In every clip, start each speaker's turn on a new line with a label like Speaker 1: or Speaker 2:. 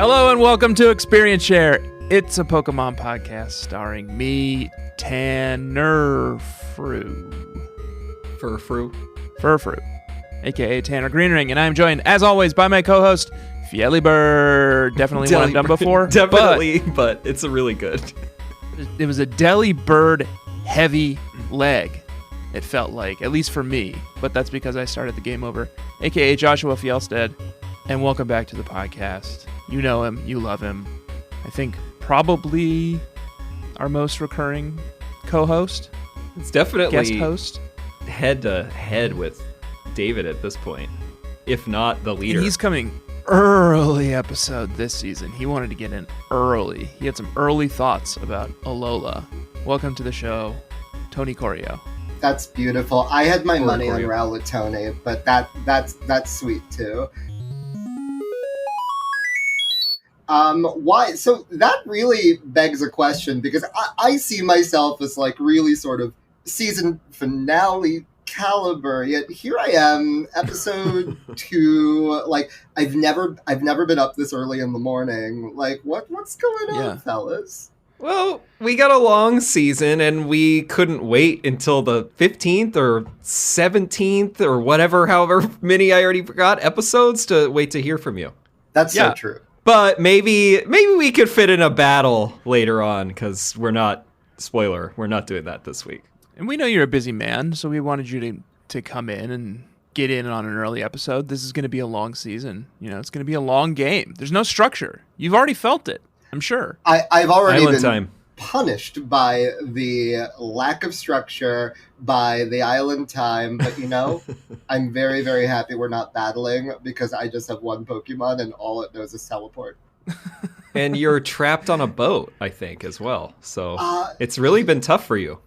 Speaker 1: Hello and welcome to Experience Share. It's a Pokemon podcast starring me, Tanner Furfru, aka Tanner Greenring, and I'm joined, as always, by my co-host, Fielly Bird. Definitely one I've done before.
Speaker 2: Definitely, but it's a really good.
Speaker 1: It was a Deli Bird heavy leg, it felt like, at least for me, but that's because I started the game over, aka Joshua Fjellstead, and welcome back to the podcast. You know him, you love him. I think probably our most recurring co-host.
Speaker 2: It's definitely
Speaker 1: guest host.
Speaker 2: Head to head with David at this point, if not the leader.
Speaker 1: And he's coming early episode this season. He wanted to get in early. He had some early thoughts about Alola. Welcome to the show, Tony Corio.
Speaker 3: That's beautiful. I had my money on Rowletone, but that's sweet too. Why? So that really begs a question, because I see myself as like really sort of season finale caliber, yet here I am, episode 2. Like I've never been up this early in the morning. Like what's going on, fellas?
Speaker 2: Well, we got a long season and we couldn't wait until the 15th or 17th or whatever, however many I already forgot episodes to wait to hear from you.
Speaker 3: That's so true.
Speaker 2: But maybe we could fit in a battle later on, because we're not doing that this week.
Speaker 1: And we know you're a busy man, so we wanted you to come in and get in on an early episode. This is going to be a long season. You know, it's going to be a long game. There's no structure. You've already felt it, I'm sure.
Speaker 3: I've already
Speaker 2: Island
Speaker 3: been
Speaker 2: time.
Speaker 3: Punished by the lack of structure, by the island time, but you know, I'm very, very happy we're not battling, because I just have one Pokemon and all it knows is teleport.
Speaker 2: And you're trapped on a boat, I think, as well. So it's really been tough for you.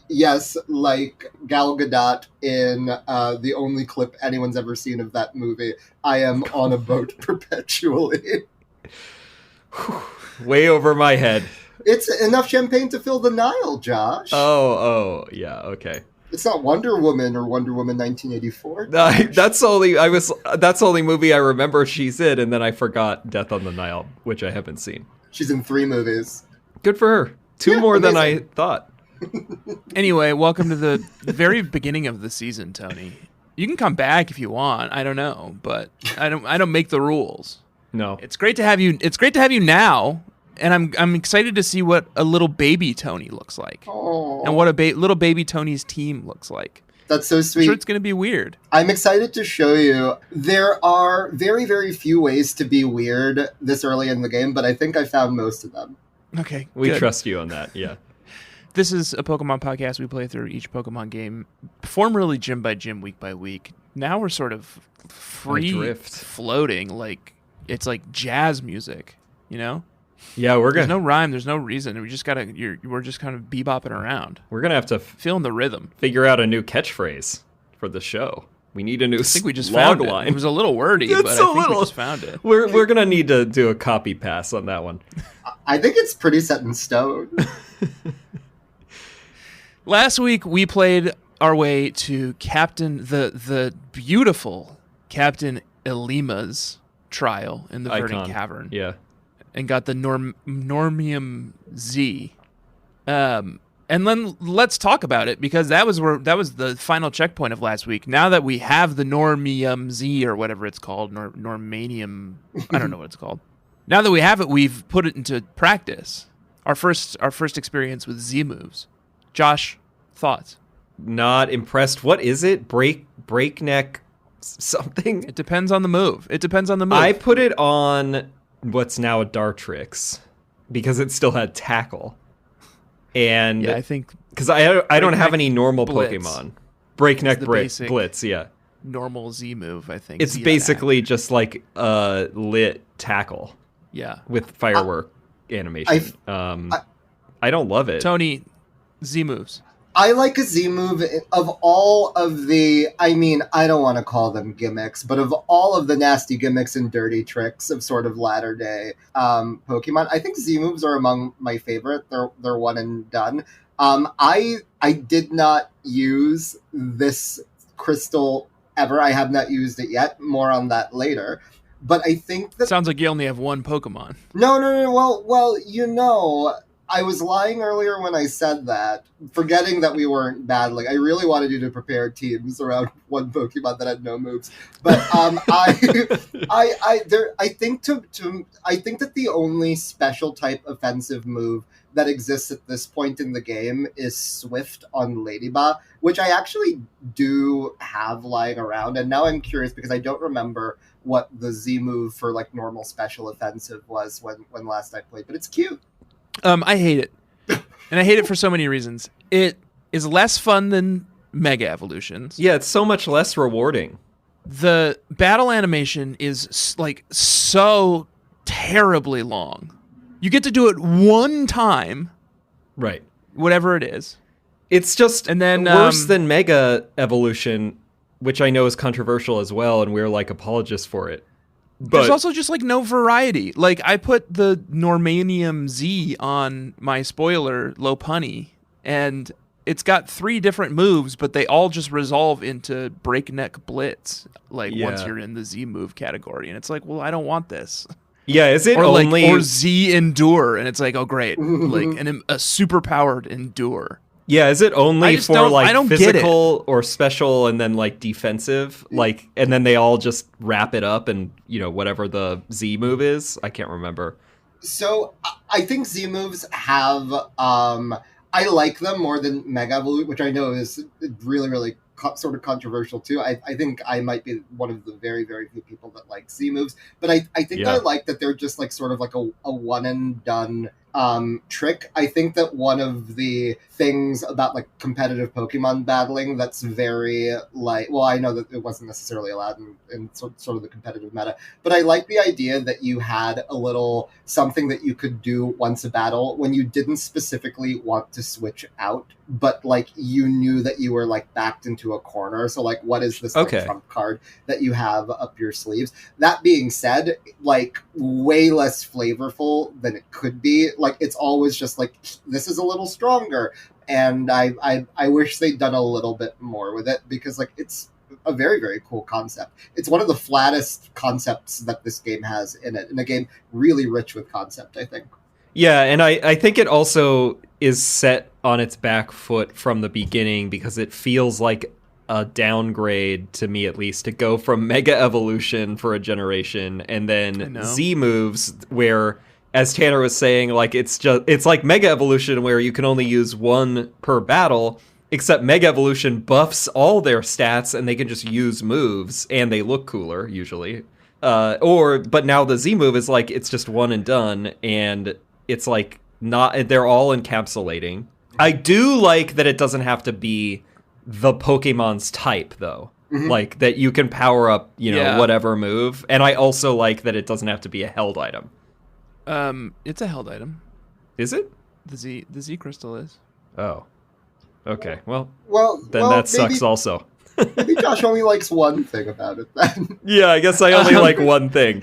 Speaker 3: Yes, like Gal Gadot in the only clip anyone's ever seen of that movie. I am on a boat perpetually.
Speaker 2: Way over my head.
Speaker 3: It's enough champagne to fill the Nile, Josh.
Speaker 2: Oh, yeah, okay.
Speaker 3: It's not Wonder Woman or Wonder Woman 1984.
Speaker 2: That's the only movie I remember she's in, and then I forgot Death on the Nile, which I haven't seen.
Speaker 3: She's in 3 movies.
Speaker 2: Good for her. 2 more
Speaker 3: amazing.
Speaker 2: than I thought.
Speaker 1: Anyway, welcome to the very beginning of the season, Tony. You can come back if you want. I don't know, but I don't make the rules.
Speaker 2: No.
Speaker 1: It's great to have you. It's great to have you now. And I'm excited to see what a little baby Tony looks like.
Speaker 3: Aww.
Speaker 1: And what a little baby Tony's team looks like.
Speaker 3: That's so sweet.
Speaker 1: I'm sure it's going to be weird.
Speaker 3: I'm excited to show you. There are very, very few ways to be weird this early in the game, but I think I found most of them.
Speaker 1: Okay,
Speaker 2: We
Speaker 1: good.
Speaker 2: trust you on that, yeah.
Speaker 1: This is a Pokemon podcast. We play through each Pokemon game, formerly gym by gym, week by week. Now we're sort of free floating, like it's like jazz music, you know?
Speaker 2: Yeah,
Speaker 1: There's no rhyme, there's no reason. We're just kind of bebopping around.
Speaker 2: We're gonna have to
Speaker 1: feeling the rhythm.
Speaker 2: Figure out a new catchphrase for the show. We need a new.
Speaker 1: I think we just
Speaker 2: log
Speaker 1: found
Speaker 2: line.
Speaker 1: It was a little wordy, but I think we just found it.
Speaker 2: We're gonna need to do a copy pass on that one.
Speaker 3: I think it's pretty set in stone.
Speaker 1: Last week we played our way to the beautiful Captain Elima's trial in the Verdant Cavern.
Speaker 2: Yeah.
Speaker 1: And got the Normium Z. And then let's talk about it, because that was the final checkpoint of last week. Now that we have the Normium Z, or whatever it's called, Normanium, I don't know what it's called. Now that we have it, we've put it into practice. Our first experience with Z moves. Josh, thoughts?
Speaker 2: Not impressed. What is it? Breakneck something?
Speaker 1: It depends on the move.
Speaker 2: I put it on what's now a Dartrix because it still had tackle. And
Speaker 1: yeah, I think
Speaker 2: because I don't have any normal
Speaker 1: Blitz.
Speaker 2: Pokemon. Breakneck Blitz, yeah.
Speaker 1: Normal Z move, I think.
Speaker 2: It's basically just like a lit tackle.
Speaker 1: Yeah.
Speaker 2: With firework animation. I don't love it.
Speaker 1: Tony, Z moves.
Speaker 3: I like a Z move of all of the, I mean, I don't want to call them gimmicks, but of all of the nasty gimmicks and dirty tricks of sort of latter day Pokemon, I think Z moves are among my favorite. They're one and done. I did not use this crystal ever. I have not used it yet. More on that later. But I think that
Speaker 1: Sounds like you only have one Pokemon.
Speaker 3: no. Well, I was lying earlier when I said that, forgetting that we weren't battling. I really wanted you to prepare teams around one Pokemon that had no moves. But I think I think that the only special type offensive move that exists at this point in the game is Swift on Ladybug, which I actually do have lying around. And now I'm curious because I don't remember what the Z move for like normal special offensive was when last I played, but it's cute.
Speaker 1: I hate it. And I hate it for so many reasons. It is less fun than Mega Evolutions.
Speaker 2: Yeah, it's so much less rewarding.
Speaker 1: The battle animation is like so terribly long. You get to do it one time,
Speaker 2: Right.
Speaker 1: whatever it is.
Speaker 2: It's just
Speaker 1: And then,
Speaker 2: worse than Mega Evolution, which I know is controversial as well, and we're like apologists for it. But
Speaker 1: There's also just like no variety. Like I put the Normanium Z on my spoiler Lopunny, and it's got 3 different moves, but they all just resolve into Breakneck Blitz. Like once
Speaker 2: Yeah.
Speaker 1: you're in the Z move category, and it's like, well, I don't want this.
Speaker 2: yeah, is it
Speaker 1: Or
Speaker 2: only
Speaker 1: or Z Endure, and it's like, oh great, like a super powered Endure.
Speaker 2: Yeah, is it
Speaker 1: I
Speaker 2: only
Speaker 1: just
Speaker 2: for
Speaker 1: don't-
Speaker 2: like
Speaker 1: I don't get it.
Speaker 2: physical or special and then like defensive? Like and then they all just wrap it up and whatever the Z move is? I can't remember.
Speaker 3: So I think Z moves have I like them more than Mega Evolute, which I know is really, really sort of controversial too. I think I might be one of the very, very few people that like Z moves, but I think
Speaker 2: Yeah.
Speaker 3: I like that they're just like sort of like a one and done trick. I think that one of the things about like competitive Pokemon battling that's very like, well, I know that it wasn't necessarily allowed in sort of the competitive meta, but I like the idea that you had a little something that you could do once a battle when you didn't specifically want to switch out, but like you knew that you were like backed into a corner. So like, what is this like,
Speaker 2: Okay.
Speaker 3: trump card that you have up your sleeves? That being said, like way less flavorful than it could be. Like it's always just like, this is a little stronger. And I wish they'd done a little bit more with it because like it's a very, very cool concept. It's one of the flattest concepts that this game has in it, in a game really rich with concept, I think.
Speaker 2: Yeah, and I think it also is set on its back foot from the beginning because it feels like a downgrade to me, at least, to go from Mega Evolution for a generation and then Z moves where, as Tanner was saying, like it's like Mega Evolution where you can only use one per battle, except Mega Evolution buffs all their stats and they can just use moves and they look cooler usually. But now the Z move is like it's just one and done, and it's like not, they're all encapsulating. I do like that it doesn't have to be the Pokemon's type though.
Speaker 3: Mhm.
Speaker 2: Like that you can power up,
Speaker 1: Yeah.
Speaker 2: whatever move. And I also like that it doesn't have to be a held item.
Speaker 1: It's a held item.
Speaker 2: Is it?
Speaker 1: The Z crystal is.
Speaker 2: Oh. Okay. Well,
Speaker 3: Well,
Speaker 2: then that sucks also.
Speaker 3: Maybe Josh only likes one thing about it then.
Speaker 2: Yeah, I guess I only like one thing.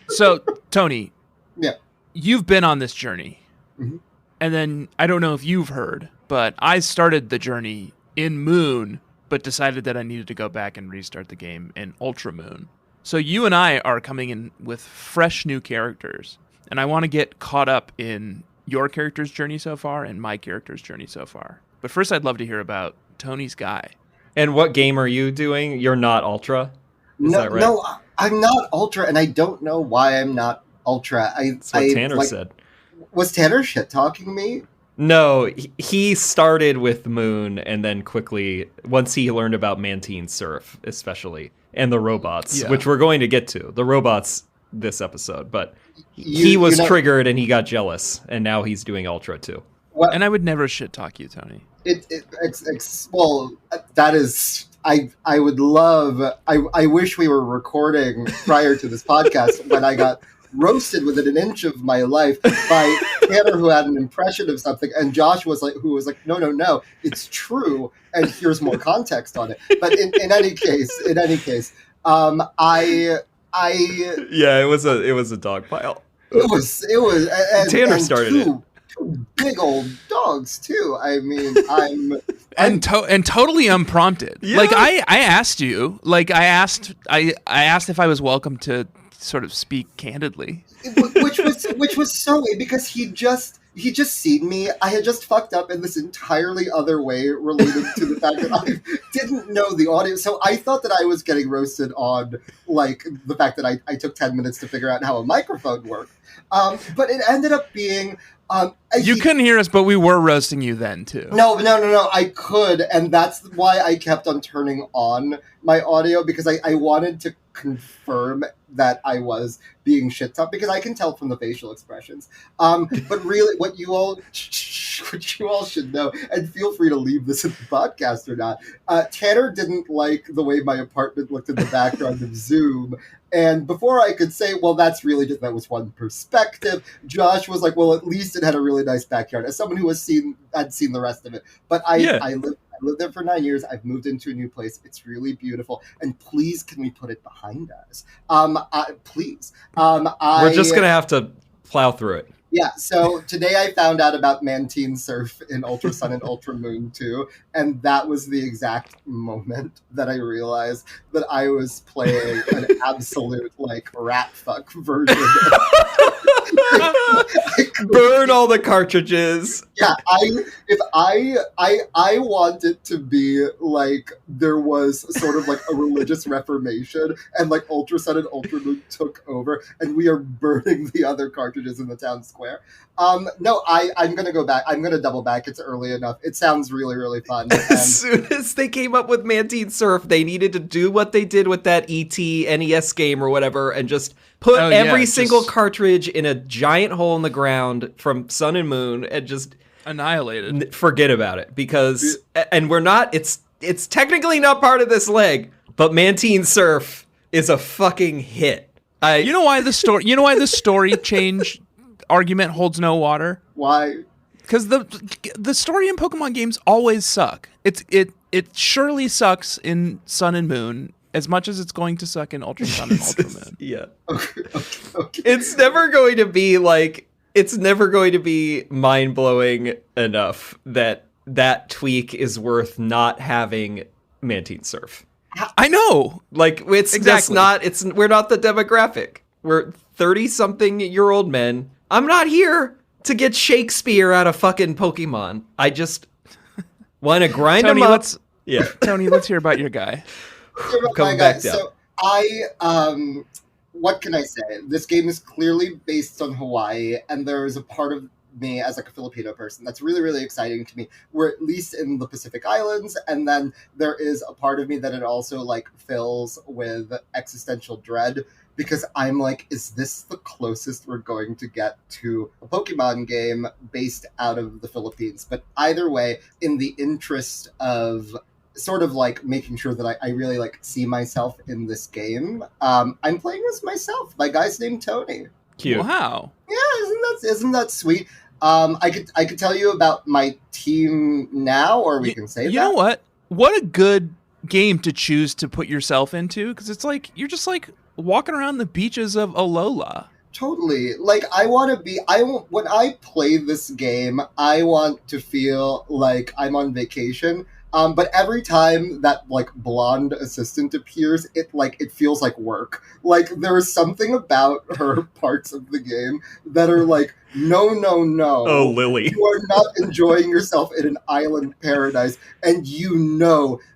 Speaker 1: So, Tony,
Speaker 3: Yeah.
Speaker 1: you've been on this journey.
Speaker 3: Mhm.
Speaker 1: And then, I don't know if you've heard, but I started the journey in Moon, but decided that I needed to go back and restart the game in Ultra Moon. So you and I are coming in with fresh new characters, and I want to get caught up in your character's journey so far and my character's journey so far. But first, I'd love to hear about Tony's guy.
Speaker 2: And what game are you doing? You're not Ultra? Is that right?
Speaker 3: No, I'm not Ultra, and I don't know why I'm not Ultra.
Speaker 2: That's what Tanner said.
Speaker 3: Was Tanner shit-talking me?
Speaker 2: No, he started with Moon and then quickly, once he learned about Mantine Surf, especially, and the robots,
Speaker 1: Yeah.
Speaker 2: which we're going to get to. The robots this episode, but he was triggered and he got jealous, and now he's doing Ultra too.
Speaker 3: What,
Speaker 1: And I would never shit talk you, Tony.
Speaker 3: well, that is... I would love... I wish we were recording prior to this podcast when I got roasted within an inch of my life by Tanner, who had an impression of something, and Josh was like, no, it's true, and here's more context on it. But in any case, I
Speaker 2: Yeah, it was a dog pile.
Speaker 3: it was
Speaker 2: Tanner
Speaker 3: and
Speaker 2: started
Speaker 3: two big old dogs too. I mean,
Speaker 1: And totally unprompted.
Speaker 2: Yeah.
Speaker 1: Like I asked you, like I asked if I was welcome to sort of speak candidly.
Speaker 3: Which was so weird because he just seen me. I had just fucked up in this entirely other way related to the fact that I didn't know the audio. So I thought that I was getting roasted on like the fact that I took 10 minutes to figure out how a microphone worked. But it ended up being
Speaker 1: you couldn't hear us, but we were roasting you then too.
Speaker 3: No, I could, and that's why I kept on turning on my audio, because I wanted to confirm that I was being shit talked, because I can tell from the facial expressions. But really, what you all should know, and feel free to leave this in the podcast or not, Tanner didn't like the way my apartment looked in the background of Zoom. And before I could say, well, that was one perspective, Josh was like, well, at least it had a really nice backyard. As someone who had seen the rest of it. But I lived there for 9 years. I've moved into a new place. It's really beautiful. And please, can we put it behind us? Please.
Speaker 2: We're just going to have to plow through it.
Speaker 3: Yeah, so today I found out about Mantine Surf in Ultra Sun and Ultra Moon 2, and that was the exact moment that I realized that I was playing an absolute, like, rat fuck version.
Speaker 2: Burn all the cartridges.
Speaker 3: Yeah, I want it to be like there was sort of like a religious reformation, and like Ultra Sun and Ultra Moon took over, and we are burning the other cartridges in the town square. No, I'm gonna go back. I'm gonna double back. It's early enough. It sounds really, really fun.
Speaker 2: As soon as they came up with Mantine Surf, they needed to do what they did with that E.T. NES game or whatever, and just put every single cartridge in a giant hole in the ground from Sun and Moon and just
Speaker 1: annihilated.
Speaker 2: Forget about it, because and we're not. It's technically not part of this leg, but Mantine Surf is a fucking hit.
Speaker 1: You know why the story change argument holds no water?
Speaker 3: Why?
Speaker 1: Because the story in Pokemon games always suck. It surely sucks in Sun and Moon as much as it's going to suck in Ultra Sun and Ultra Moon.
Speaker 2: Yeah.
Speaker 3: Okay.
Speaker 2: It's never going to be like. It's never going to be mind-blowing enough that tweak is worth not having Mantine Surf.
Speaker 1: I know.
Speaker 2: Like, it's exactly. We're not the demographic. We're 30-something-year-old men. I'm not here to get Shakespeare out of fucking Pokemon. I just want to grind
Speaker 1: Tony,
Speaker 2: them up.
Speaker 1: Tony, let's hear about your guy.
Speaker 2: Coming back down.
Speaker 3: So what can I say? This game is clearly based on Hawaii, and there is a part of me as like a Filipino person that's really, really exciting to me. We're at least in the Pacific Islands, and then there is a part of me that it also like fills with existential dread, because I'm like, is this the closest we're going to get to a Pokemon game based out of the Philippines? But either way, in the interest of sort of like making sure that I really like see myself in this game, I'm playing as myself. My guy's named Tony.
Speaker 2: Cute.
Speaker 1: Wow.
Speaker 3: Yeah, isn't that sweet? I could tell you about my team now, or we can save that.
Speaker 1: You know what? What a good game to choose to put yourself into, because it's like you're just like walking around the beaches of Alola.
Speaker 3: Totally. Like, when I play this game, I want to feel like I'm on vacation. But every time that like blonde assistant appears, it feels like work. Like, there is something about her parts of the game that are like, no.
Speaker 2: Oh, Lily.
Speaker 3: You are not enjoying yourself in an island paradise, and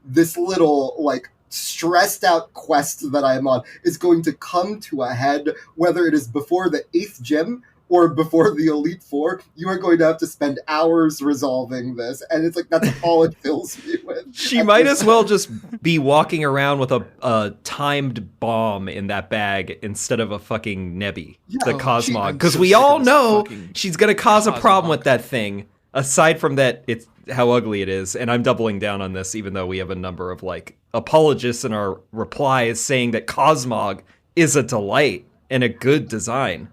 Speaker 3: this little like stressed out quest that I'm on is going to come to a head, whether it is before the 8th gym or before the Elite Four. You are going to have to spend hours resolving this, and it's like, that's all it fills me with.
Speaker 2: She might as well just be walking around with a timed bomb in that bag instead of a fucking Nebby, the Cosmog, because we all know she's going to cause a problem with that thing. Aside from that, it's how ugly it is, and I'm doubling down on this, even though we have a number of like apologists in our replies saying that Cosmog is a delight and a good design.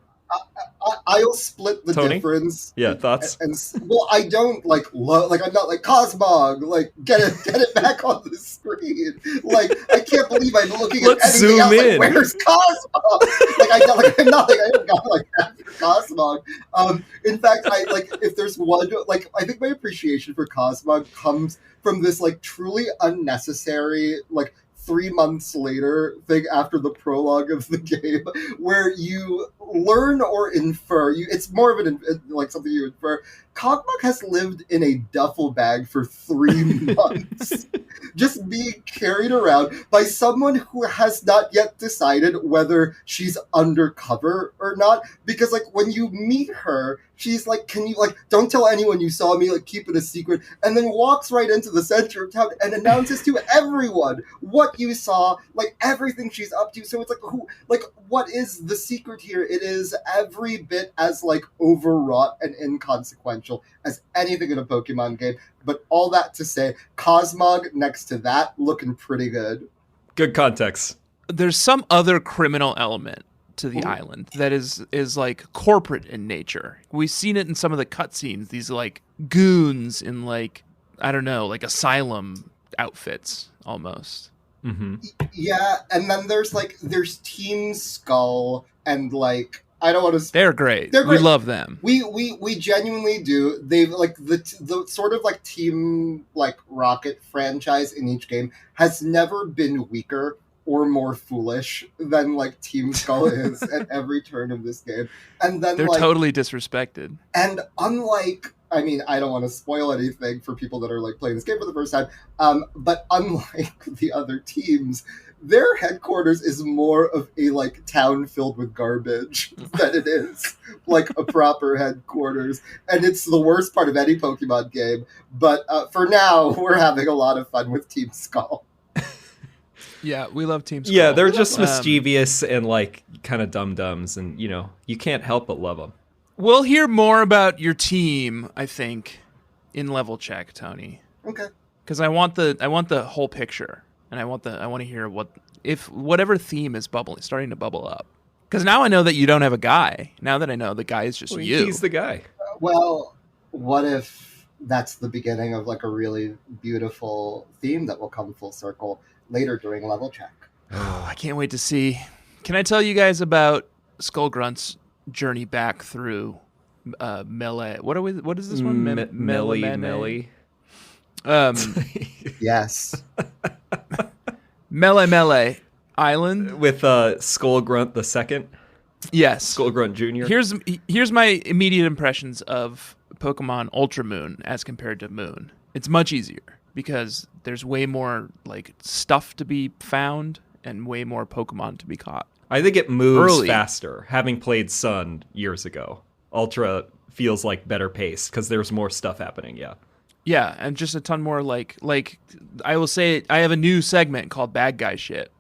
Speaker 3: I'll split the
Speaker 2: Tony?
Speaker 3: difference.
Speaker 2: Yeah, thoughts?
Speaker 3: And well, I don't like love. Like, I'm not like Cosmog. Like, get it back on the screen. Like, I can't believe I'm looking
Speaker 2: Let's
Speaker 3: at anything
Speaker 2: zoom
Speaker 3: else.
Speaker 2: in.
Speaker 3: Like, where's Cosmog? I haven't got like that for Cosmog. In fact, if there's one, like, I think my appreciation for Cosmog comes from this like truly unnecessary like 3 months later thing after the prologue of the game, where you learn or infer. It's more of like something you infer. Cogmog has lived in a duffel bag for 3 months, just being carried around by someone who has not yet decided whether she's undercover or not. Because like when you meet her, she's like, "Can you like don't tell anyone you saw me? Like keep it a secret." And then walks right into the center of town and announces to everyone what you saw, like everything she's up to. So it's like what is the secret here? It is every bit as like overwrought and inconsequential as anything in a Pokemon game. But all that to say, Cosmog next to that looking pretty good.
Speaker 2: Good context.
Speaker 1: There's some other criminal element to the island that is like corporate in nature. We've seen it in some of the cutscenes. These like goons in like, I don't know, like asylum outfits almost.
Speaker 2: Mm-hmm.
Speaker 3: Yeah, and then there's Team Skull and like I don't want to.
Speaker 1: They're great.
Speaker 3: They're great.
Speaker 1: We love them.
Speaker 3: We genuinely do. They've like the sort of like Team like Rocket franchise in each game has never been weaker or more foolish than like Team Skull is at every turn of this game. And then
Speaker 1: they're totally disrespected.
Speaker 3: And unlike, I mean, I don't want to spoil anything for people that are like playing this game for the first time, but unlike the other teams, their headquarters is more of a like town filled with garbage than it is like a proper headquarters. And it's the worst part of any Pokemon game. But for now, we're having a lot of fun with Team Skull.
Speaker 1: Yeah, we love Team Skull.
Speaker 2: Yeah, they're just mischievous and like kind of dum-dums, and you know, you can't help but love them.
Speaker 1: We'll hear more about your team, I think, in level check, Tony.
Speaker 3: Okay.
Speaker 1: Because I want the whole picture, and I want to hear whatever theme is starting to bubble up. Because now I know that you don't have a guy. Now that I know the guy is just you.
Speaker 2: He's the guy.
Speaker 3: Well, what if that's the beginning of like a really beautiful theme that will come full circle later during level check?
Speaker 1: Oh, I can't wait to see. Can I tell you guys about Skull Grunt's journey back through Melee? What is this one?
Speaker 2: Melemele.
Speaker 3: Yes.
Speaker 1: Melemele Island
Speaker 2: With Skull Grunt the second.
Speaker 1: Yes.
Speaker 2: Skull Grunt Jr.
Speaker 1: Here's my immediate impressions of Pokemon Ultra Moon as compared to Moon. It's much easier because there's way more like stuff to be found and way more Pokemon to be caught.
Speaker 2: I think it moves faster. Having played Sun years ago, Ultra feels like better paced because there's more stuff happening. Yeah.
Speaker 1: Yeah, and just a ton more like I will say I have a new segment called Bad Guy Shit.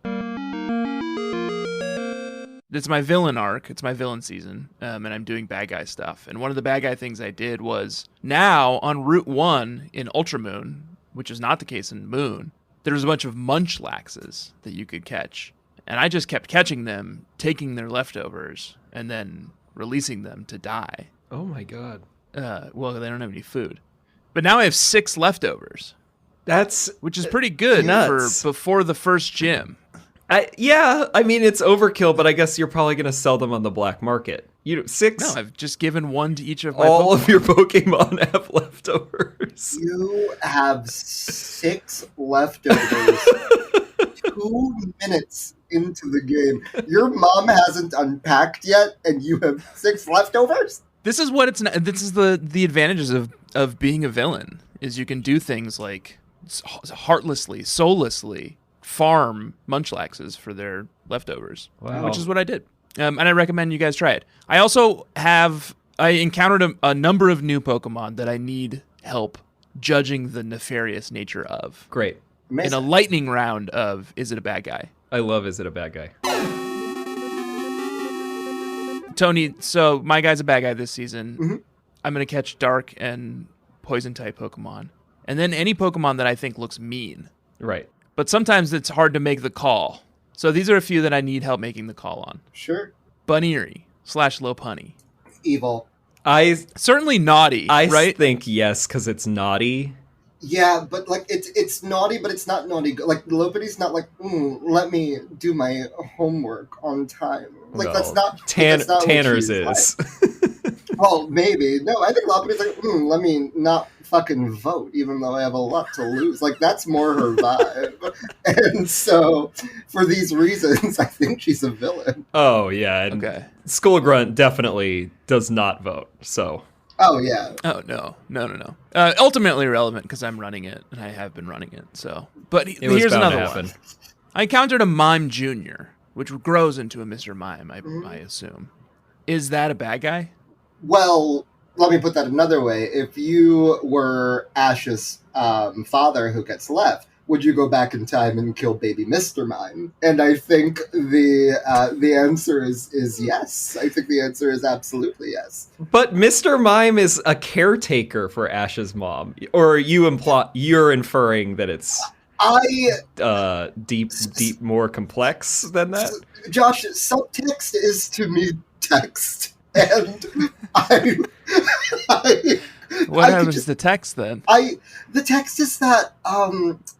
Speaker 1: It's my villain arc. It's my villain season, and I'm doing bad guy stuff. And one of the bad guy things I did was now on Route 1 in Ultra Moon, which is not the case in Moon, there was a bunch of Munchlaxes that you could catch. And I just kept catching them, taking their leftovers, and then releasing them to die.
Speaker 2: Oh my god.
Speaker 1: Well, they don't have any food. But now I have 6 leftovers. Which is pretty good for before the first gym.
Speaker 2: Yeah, I mean, it's overkill, but I guess you're probably going to sell them on the black market. 6?
Speaker 1: No, I've just given 1 to each of my
Speaker 2: All
Speaker 1: Pokemon.
Speaker 2: of your Pokemon have leftovers.
Speaker 3: You have 6 leftovers 2 minutes into the game. Your mom hasn't unpacked yet, and you have 6 leftovers?
Speaker 1: This is what it's not. This is the advantages of being a villain, is you can do things like heartlessly, soullessly farm Munchlaxes for their leftovers, which is what I did. And I recommend you guys try it. I also I encountered a number of new Pokemon that I need help judging the nefarious nature of.
Speaker 2: Great.
Speaker 3: Amazing.
Speaker 1: In a lightning round of Is It a Bad Guy?
Speaker 2: I love Is It a Bad Guy?
Speaker 1: Tony, so my guy's a bad guy this season.
Speaker 3: Mm-hmm.
Speaker 1: I'm going to catch dark and poison type Pokemon. And then any Pokemon that I think looks mean.
Speaker 2: Right.
Speaker 1: But sometimes it's hard to make the call. So these are a few that I need help making the call on.
Speaker 3: Sure.
Speaker 1: Bunnery / Lopunny.
Speaker 3: Evil.
Speaker 1: Certainly naughty, right?
Speaker 2: I think yes, because it's naughty.
Speaker 3: Yeah, but like it's naughty, but it's not naughty. Like Lopunny's not like, let me do my homework on time. Like
Speaker 2: Well,
Speaker 3: that's not
Speaker 2: Tanner's
Speaker 3: what she's
Speaker 2: is.
Speaker 3: like. Well, maybe. No, I think Lopunny's like, let me not fucking vote, even though I have a lot to lose. Like, that's more her vibe. And so, for these reasons, I think she's a villain.
Speaker 2: Oh, yeah. And
Speaker 1: Okay.
Speaker 2: Skull Grunt definitely does not vote, so...
Speaker 3: Oh, yeah.
Speaker 1: Oh, no. Ultimately irrelevant because I'm running it, and I have been running it, so... But
Speaker 2: It was
Speaker 1: here's
Speaker 2: bound to
Speaker 1: another
Speaker 2: happen.
Speaker 1: one. I encountered a Mime Jr., which grows into a Mr. Mime, I assume. Is that a bad guy?
Speaker 3: Well, let me put that another way. If you were Ash's father who gets left, would you go back in time and kill baby Mr. Mime? And I think the answer is yes. I think the answer is absolutely yes.
Speaker 2: But Mr. Mime is a caretaker for Ash's mom. Or you're inferring that it's deep, more complex than that?
Speaker 3: Josh, subtext is to me text. And I
Speaker 1: What happens to text then?
Speaker 3: the text is that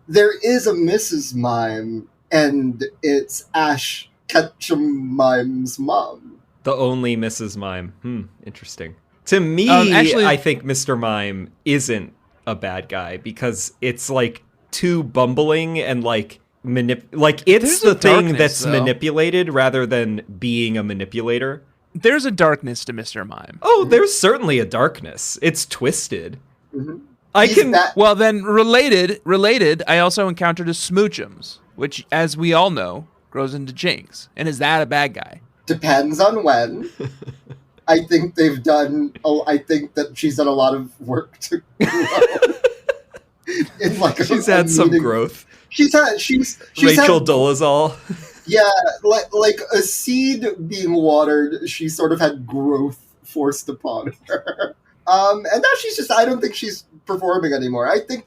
Speaker 3: there is a Mrs. Mime, and it's Ash Ketchum Mime's mom.
Speaker 2: The only Mrs. Mime. Interesting. To me,
Speaker 1: actually,
Speaker 2: I think Mr. Mime isn't a bad guy because it's like too bumbling and like it's the thing that's manipulated rather than being a manipulator.
Speaker 1: There's a darkness to Mr. Mime.
Speaker 2: Oh, there's certainly a darkness. It's twisted.
Speaker 3: Mm-hmm.
Speaker 1: Well, then, related, I also encountered a Smoochums, which, as we all know, grows into Jinx. And is that a bad guy?
Speaker 3: Depends on when. I think I think that she's done a lot of work to grow. In like
Speaker 2: she's had some growth.
Speaker 3: She's
Speaker 2: Rachel Dolezal.
Speaker 3: Yeah, like a seed being watered, she sort of had growth forced upon her. And now I don't think she's performing anymore. I think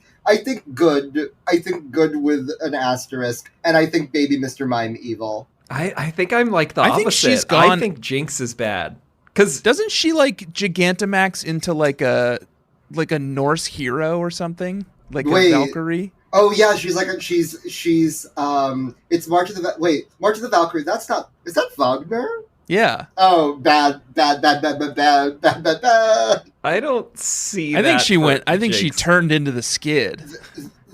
Speaker 3: good. I think good with an asterisk, and I think baby Mr. Mime evil.
Speaker 2: I think I'm like the opposite.
Speaker 1: Think she's gone.
Speaker 2: I think Jinx is bad. Cause
Speaker 1: doesn't she like Gigantamax into like a Norse hero or something? Like a Valkyrie?
Speaker 3: Oh yeah, she's it's March of the Valkyrie. Is that Wagner?
Speaker 1: Yeah.
Speaker 3: Oh, bad.
Speaker 2: I don't see
Speaker 1: I think
Speaker 2: Jinx.
Speaker 1: she turned into the Skid.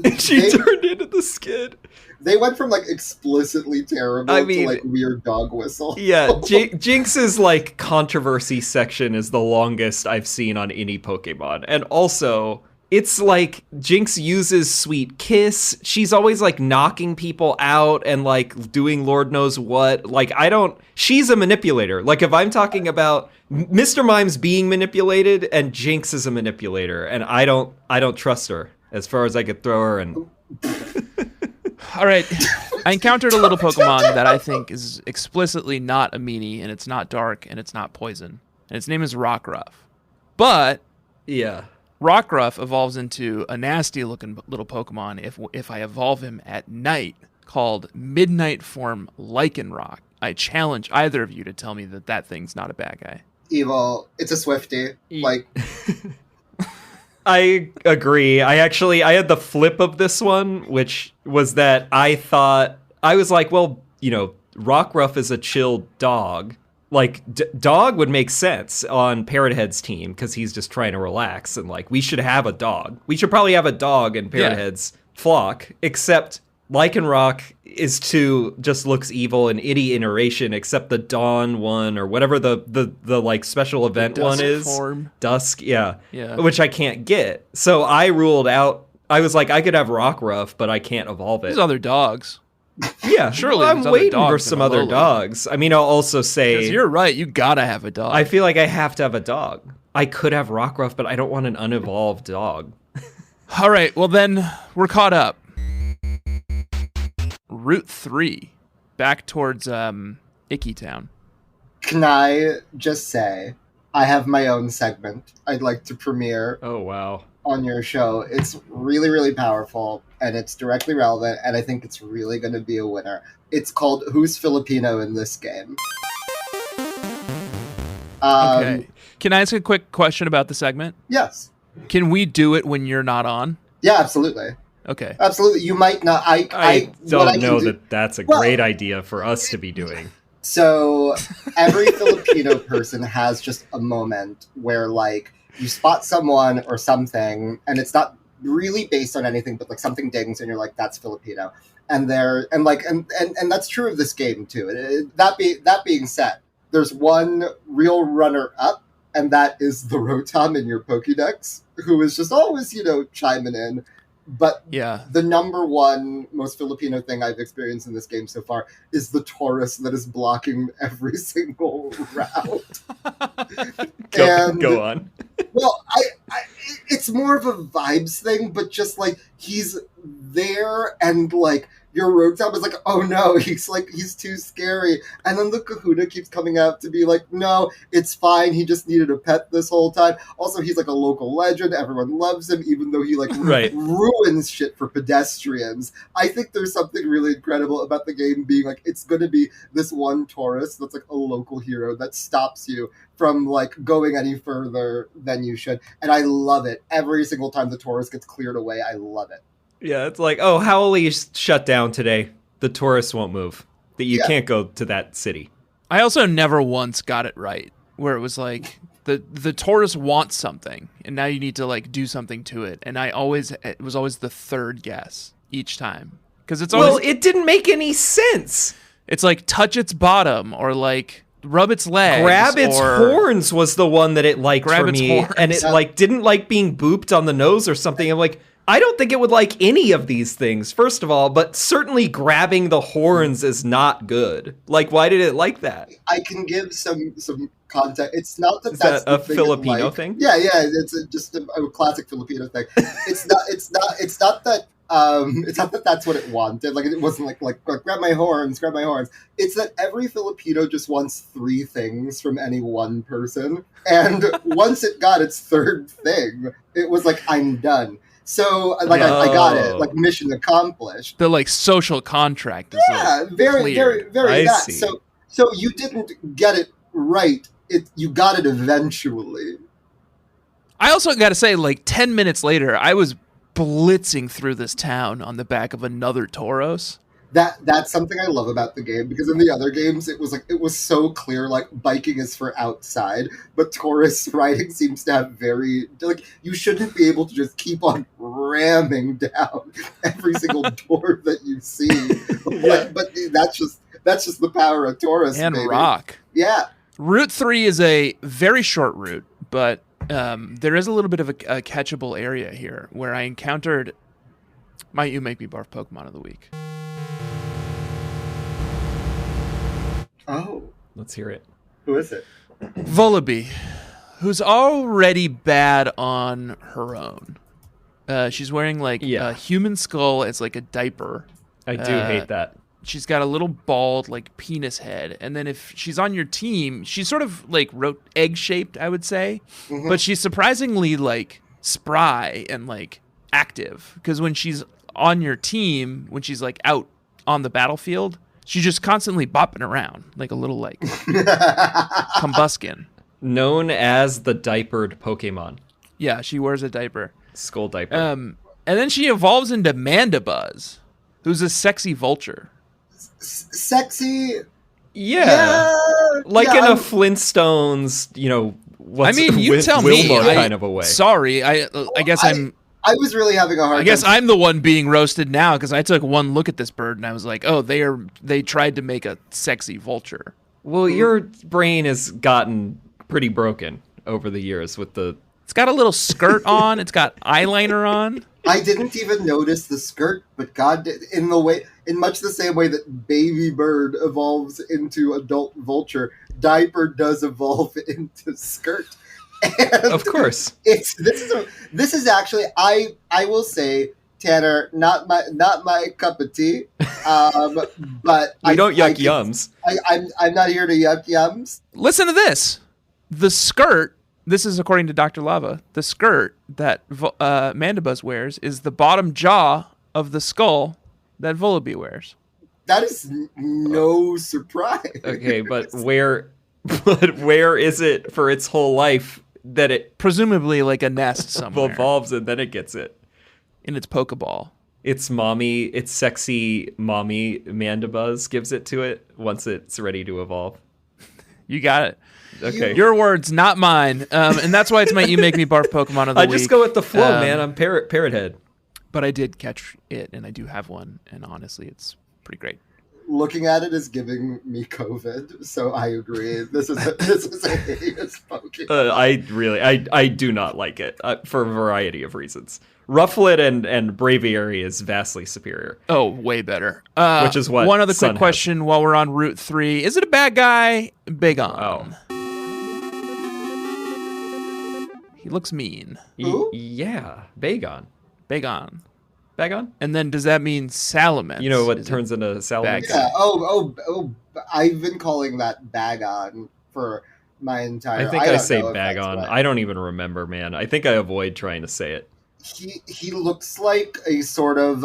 Speaker 2: Turned into the Skid.
Speaker 3: They went from like explicitly terrible to like weird dog whistle.
Speaker 2: Yeah, Jinx's like controversy section is the longest I've seen on any Pokemon. And also, it's like Jinx uses Sweet Kiss. She's always like knocking people out and like doing Lord knows what. Like she's a manipulator. Like if I'm talking about Mr. Mime's being manipulated and Jinx is a manipulator, and I don't trust her as far as I could throw her. And
Speaker 1: all right, I encountered a little Pokemon that I think is explicitly not a meanie, and it's not dark, and it's not poison, and its name is Rockruff. But
Speaker 2: yeah,
Speaker 1: Rockruff evolves into a nasty-looking little Pokemon if I evolve him at night, called Midnight Form Lycanroc. I challenge either of you to tell me that thing's not a bad guy.
Speaker 3: Evil. It's a Swiftie. Like.
Speaker 2: I agree. I had the flip of this one, which was that I was like, well, Rockruff is a chill dog. Like, dog would make sense on Parrot Head's team because he's just trying to relax. And, like, we should have a dog. We should probably have a dog in Parrot Head's flock, except Lycanroc just looks evil in any iteration except the Dawn one or whatever the like special event one is.
Speaker 1: Form.
Speaker 2: Dusk, yeah. Which I can't get. So I ruled out, I was like, I could have Rockruff, but I can't evolve it.
Speaker 1: There's other dogs.
Speaker 2: Yeah,
Speaker 1: surely
Speaker 2: I'm waiting for some other dogs. I mean, I'll also say...
Speaker 1: You're right, you gotta have a dog.
Speaker 2: I feel like I have to have a dog. I could have Rockruff, but I don't want an unevolved dog.
Speaker 1: All right, well then, we're caught up. Route 3, back towards Icky Town.
Speaker 3: Can I just say, I have my own segment I'd like to premiere.
Speaker 2: Oh, wow.
Speaker 3: On your show. It's really, really powerful, and it's directly relevant, and I think it's really going to be a winner. It's called Who's Filipino in This Game?
Speaker 1: Okay. Can I ask a quick question about the segment?
Speaker 3: Yes.
Speaker 1: Can we do it when you're not on?
Speaker 3: Yeah, absolutely.
Speaker 1: Okay.
Speaker 3: Absolutely. You might not.
Speaker 2: I don't know that that's a great idea for us to be doing.
Speaker 3: So every Filipino person has just a moment where, like, you spot someone or something, and it's not really based on anything, but like something dings, and you're like, that's Filipino. And that's true of this game too. That being said, there's one real runner up, and that is the Rotom in your Pokédex, who is just always, chiming in. But
Speaker 1: Yeah.
Speaker 3: the number one most Filipino thing I've experienced in this game so far is the Taurus that is blocking every single route.
Speaker 2: Go on.
Speaker 3: Well, it's more of a vibes thing, but just like he's there, and like your Rotom is like, oh no, he's too scary, and then the Kahuna keeps coming out to be like, no, it's fine. He just needed a pet this whole time. Also, he's like a local legend. Everyone loves him, even though he like ruins shit for pedestrians. I think there's something really incredible about the game being like, it's going to be this one Taurus that's like a local hero that stops you from like going any further than you should, and I love it. Every single time the Taurus gets cleared away, I love it.
Speaker 2: Yeah, it's like, oh, Howley's shut down today. The tourists won't move. That you can't go to that city.
Speaker 1: I also never once got it right, where it was like the Taurus wants something, and now you need to like do something to it. And it was always the third guess each time, because it's always
Speaker 2: it didn't make any sense.
Speaker 1: It's like touch its bottom, or like rub its legs,
Speaker 2: grab its
Speaker 1: or
Speaker 2: horns was the one that it liked
Speaker 1: grab
Speaker 2: for
Speaker 1: its
Speaker 2: me,
Speaker 1: horns.
Speaker 2: and it like didn't like being booped on the nose or something. I'm like, I don't think it would like any of these things, first of all, but certainly grabbing the horns is not good. Like, why did it like that?
Speaker 3: I can give some context. It's not that
Speaker 2: Is
Speaker 3: that's
Speaker 2: that a
Speaker 3: the thing
Speaker 2: Filipino
Speaker 3: like,
Speaker 2: thing?
Speaker 3: Yeah, just a classic Filipino thing. It's not that that's what it wanted. Like, it wasn't like grab my horns. It's that every Filipino just wants three things from any one person, and once it got its third thing, it was like, I'm done. So, like, I got it. Like, mission accomplished.
Speaker 1: the like social contract is
Speaker 3: Very,
Speaker 1: cleared.
Speaker 3: very
Speaker 2: I
Speaker 3: that.
Speaker 2: see.
Speaker 3: So you didn't get it right. You got it eventually.
Speaker 1: I also got to say, like 10 minutes later, I was blitzing through this town on the back of another Tauros.
Speaker 3: That's something I love about the game, because in the other games it was so clear, like, biking is for outside, but Taurus riding seems to have very, like, you shouldn't be able to just keep on ramming down every single door that you see. But that's just the power of Taurus,
Speaker 1: And
Speaker 3: baby.
Speaker 1: rock.
Speaker 3: Yeah.
Speaker 1: Route 3 is a very short route, but there is a little bit of a catchable area here where I encountered Might You Make Me Barf Pokemon of the Week.
Speaker 3: Oh,
Speaker 2: Let's hear it.
Speaker 3: who is it?
Speaker 1: Vullaby, who's already bad on her own. She's wearing like a human skull as like a diaper.
Speaker 2: I do hate that.
Speaker 1: She's got a little bald like penis head, and then if she's on your team, she's sort of like egg shaped, I would say, but she's surprisingly like spry and like active, because when she's on your team, when she's like out on the battlefield, she's just constantly bopping around like a little like combuskin.
Speaker 2: Known as the diapered Pokemon.
Speaker 1: Yeah, she wears a diaper.
Speaker 2: Skull diaper.
Speaker 1: And then she evolves into Mandibuzz, who's a sexy vulture.
Speaker 3: Sexy.
Speaker 2: Yeah. Like in
Speaker 3: I'm-
Speaker 2: a Flintstones, what's
Speaker 1: You tell me.
Speaker 2: Wilma kind of a way.
Speaker 1: Sorry, I guess
Speaker 3: I was really having a hard time.
Speaker 1: I guess I'm the one being roasted now, because I took one look at this bird and I was like, oh, they tried to make a sexy vulture.
Speaker 2: Well, your brain has gotten pretty broken over the years with the...
Speaker 1: It's got a little skirt on. It's got eyeliner on.
Speaker 3: I didn't even notice the skirt, but God, in much the same way that baby bird evolves into adult vulture, diaper does evolve into skirt. And
Speaker 2: Of course.
Speaker 3: this is actually, I will say, Tanner, not my cup of tea. But
Speaker 2: We don't yuck yums.
Speaker 3: I'm not here to yuck yums.
Speaker 1: Listen to this. The skirt, this is according to Dr. Lava, the skirt that Mandibuzz wears is the bottom jaw of the skull that Vullaby wears.
Speaker 3: That is no surprise.
Speaker 2: Okay, but where is it for its whole life that it
Speaker 1: Presumably like a nest somewhere
Speaker 2: evolves and then it gets it?
Speaker 1: in its Pokeball.
Speaker 2: Its sexy mommy Mandibuzz gives it to it once it's ready to evolve.
Speaker 1: You got it.
Speaker 2: Okay.
Speaker 1: Your words, not mine. And that's why it's my You Make Me Barf Pokemon of the
Speaker 2: I
Speaker 1: week.
Speaker 2: just go with the flow, man. I'm Parrot Head.
Speaker 1: But I did catch it, and I do have one, and honestly, it's pretty great.
Speaker 3: Looking at it is giving me COVID, so I agree. This is a hideous Pokemon.
Speaker 2: I do not like it for a variety of reasons. Rufflet and Braviary is vastly superior.
Speaker 1: Oh, way better.
Speaker 2: Which is what
Speaker 1: one other
Speaker 2: Sun
Speaker 1: quick question while we're on Route 3. Is it a bad guy? Big on.
Speaker 2: Oh.
Speaker 1: He looks mean.
Speaker 2: Yeah, Bagon.
Speaker 1: Bagon.
Speaker 2: Bagon?
Speaker 1: And then does that mean Salamence?
Speaker 2: You know what turns into Salamence?
Speaker 3: Yeah. Oh! I've been calling that Bagon for my entire.
Speaker 2: I think I say
Speaker 3: know if that's
Speaker 2: Bagon.
Speaker 3: right.
Speaker 2: I don't even remember, man. I think I avoid trying to say it.
Speaker 3: He looks like a sort of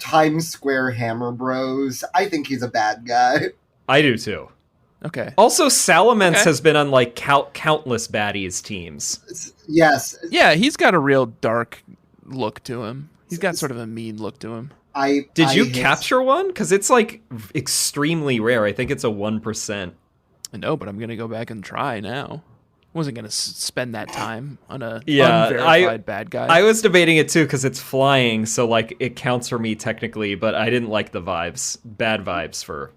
Speaker 3: Times Square Hammer Bros. I think he's a bad guy.
Speaker 2: I do too.
Speaker 1: Okay.
Speaker 2: Also, Salamence has been on like countless baddies teams.
Speaker 3: Yes.
Speaker 1: Yeah, he's got a real dark look to him. He's got sort of a mean look to him.
Speaker 2: Did you capture one? Because it's like extremely rare. I think it's a 1%.
Speaker 1: I know, but I'm gonna go back and try now. Wasn't gonna spend that time on a unverified bad guy.
Speaker 2: I was debating it too because it's flying, so like it counts for me technically, but I didn't like the vibes. Bad vibes for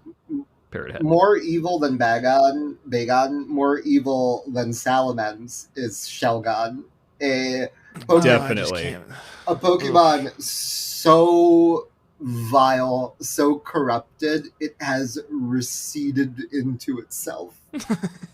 Speaker 2: Parrot Head.
Speaker 3: More evil than Bagon, more evil than Salamence is Shelgon.
Speaker 2: Definitely.
Speaker 3: A Pokemon so vile, so corrupted, it has receded into itself.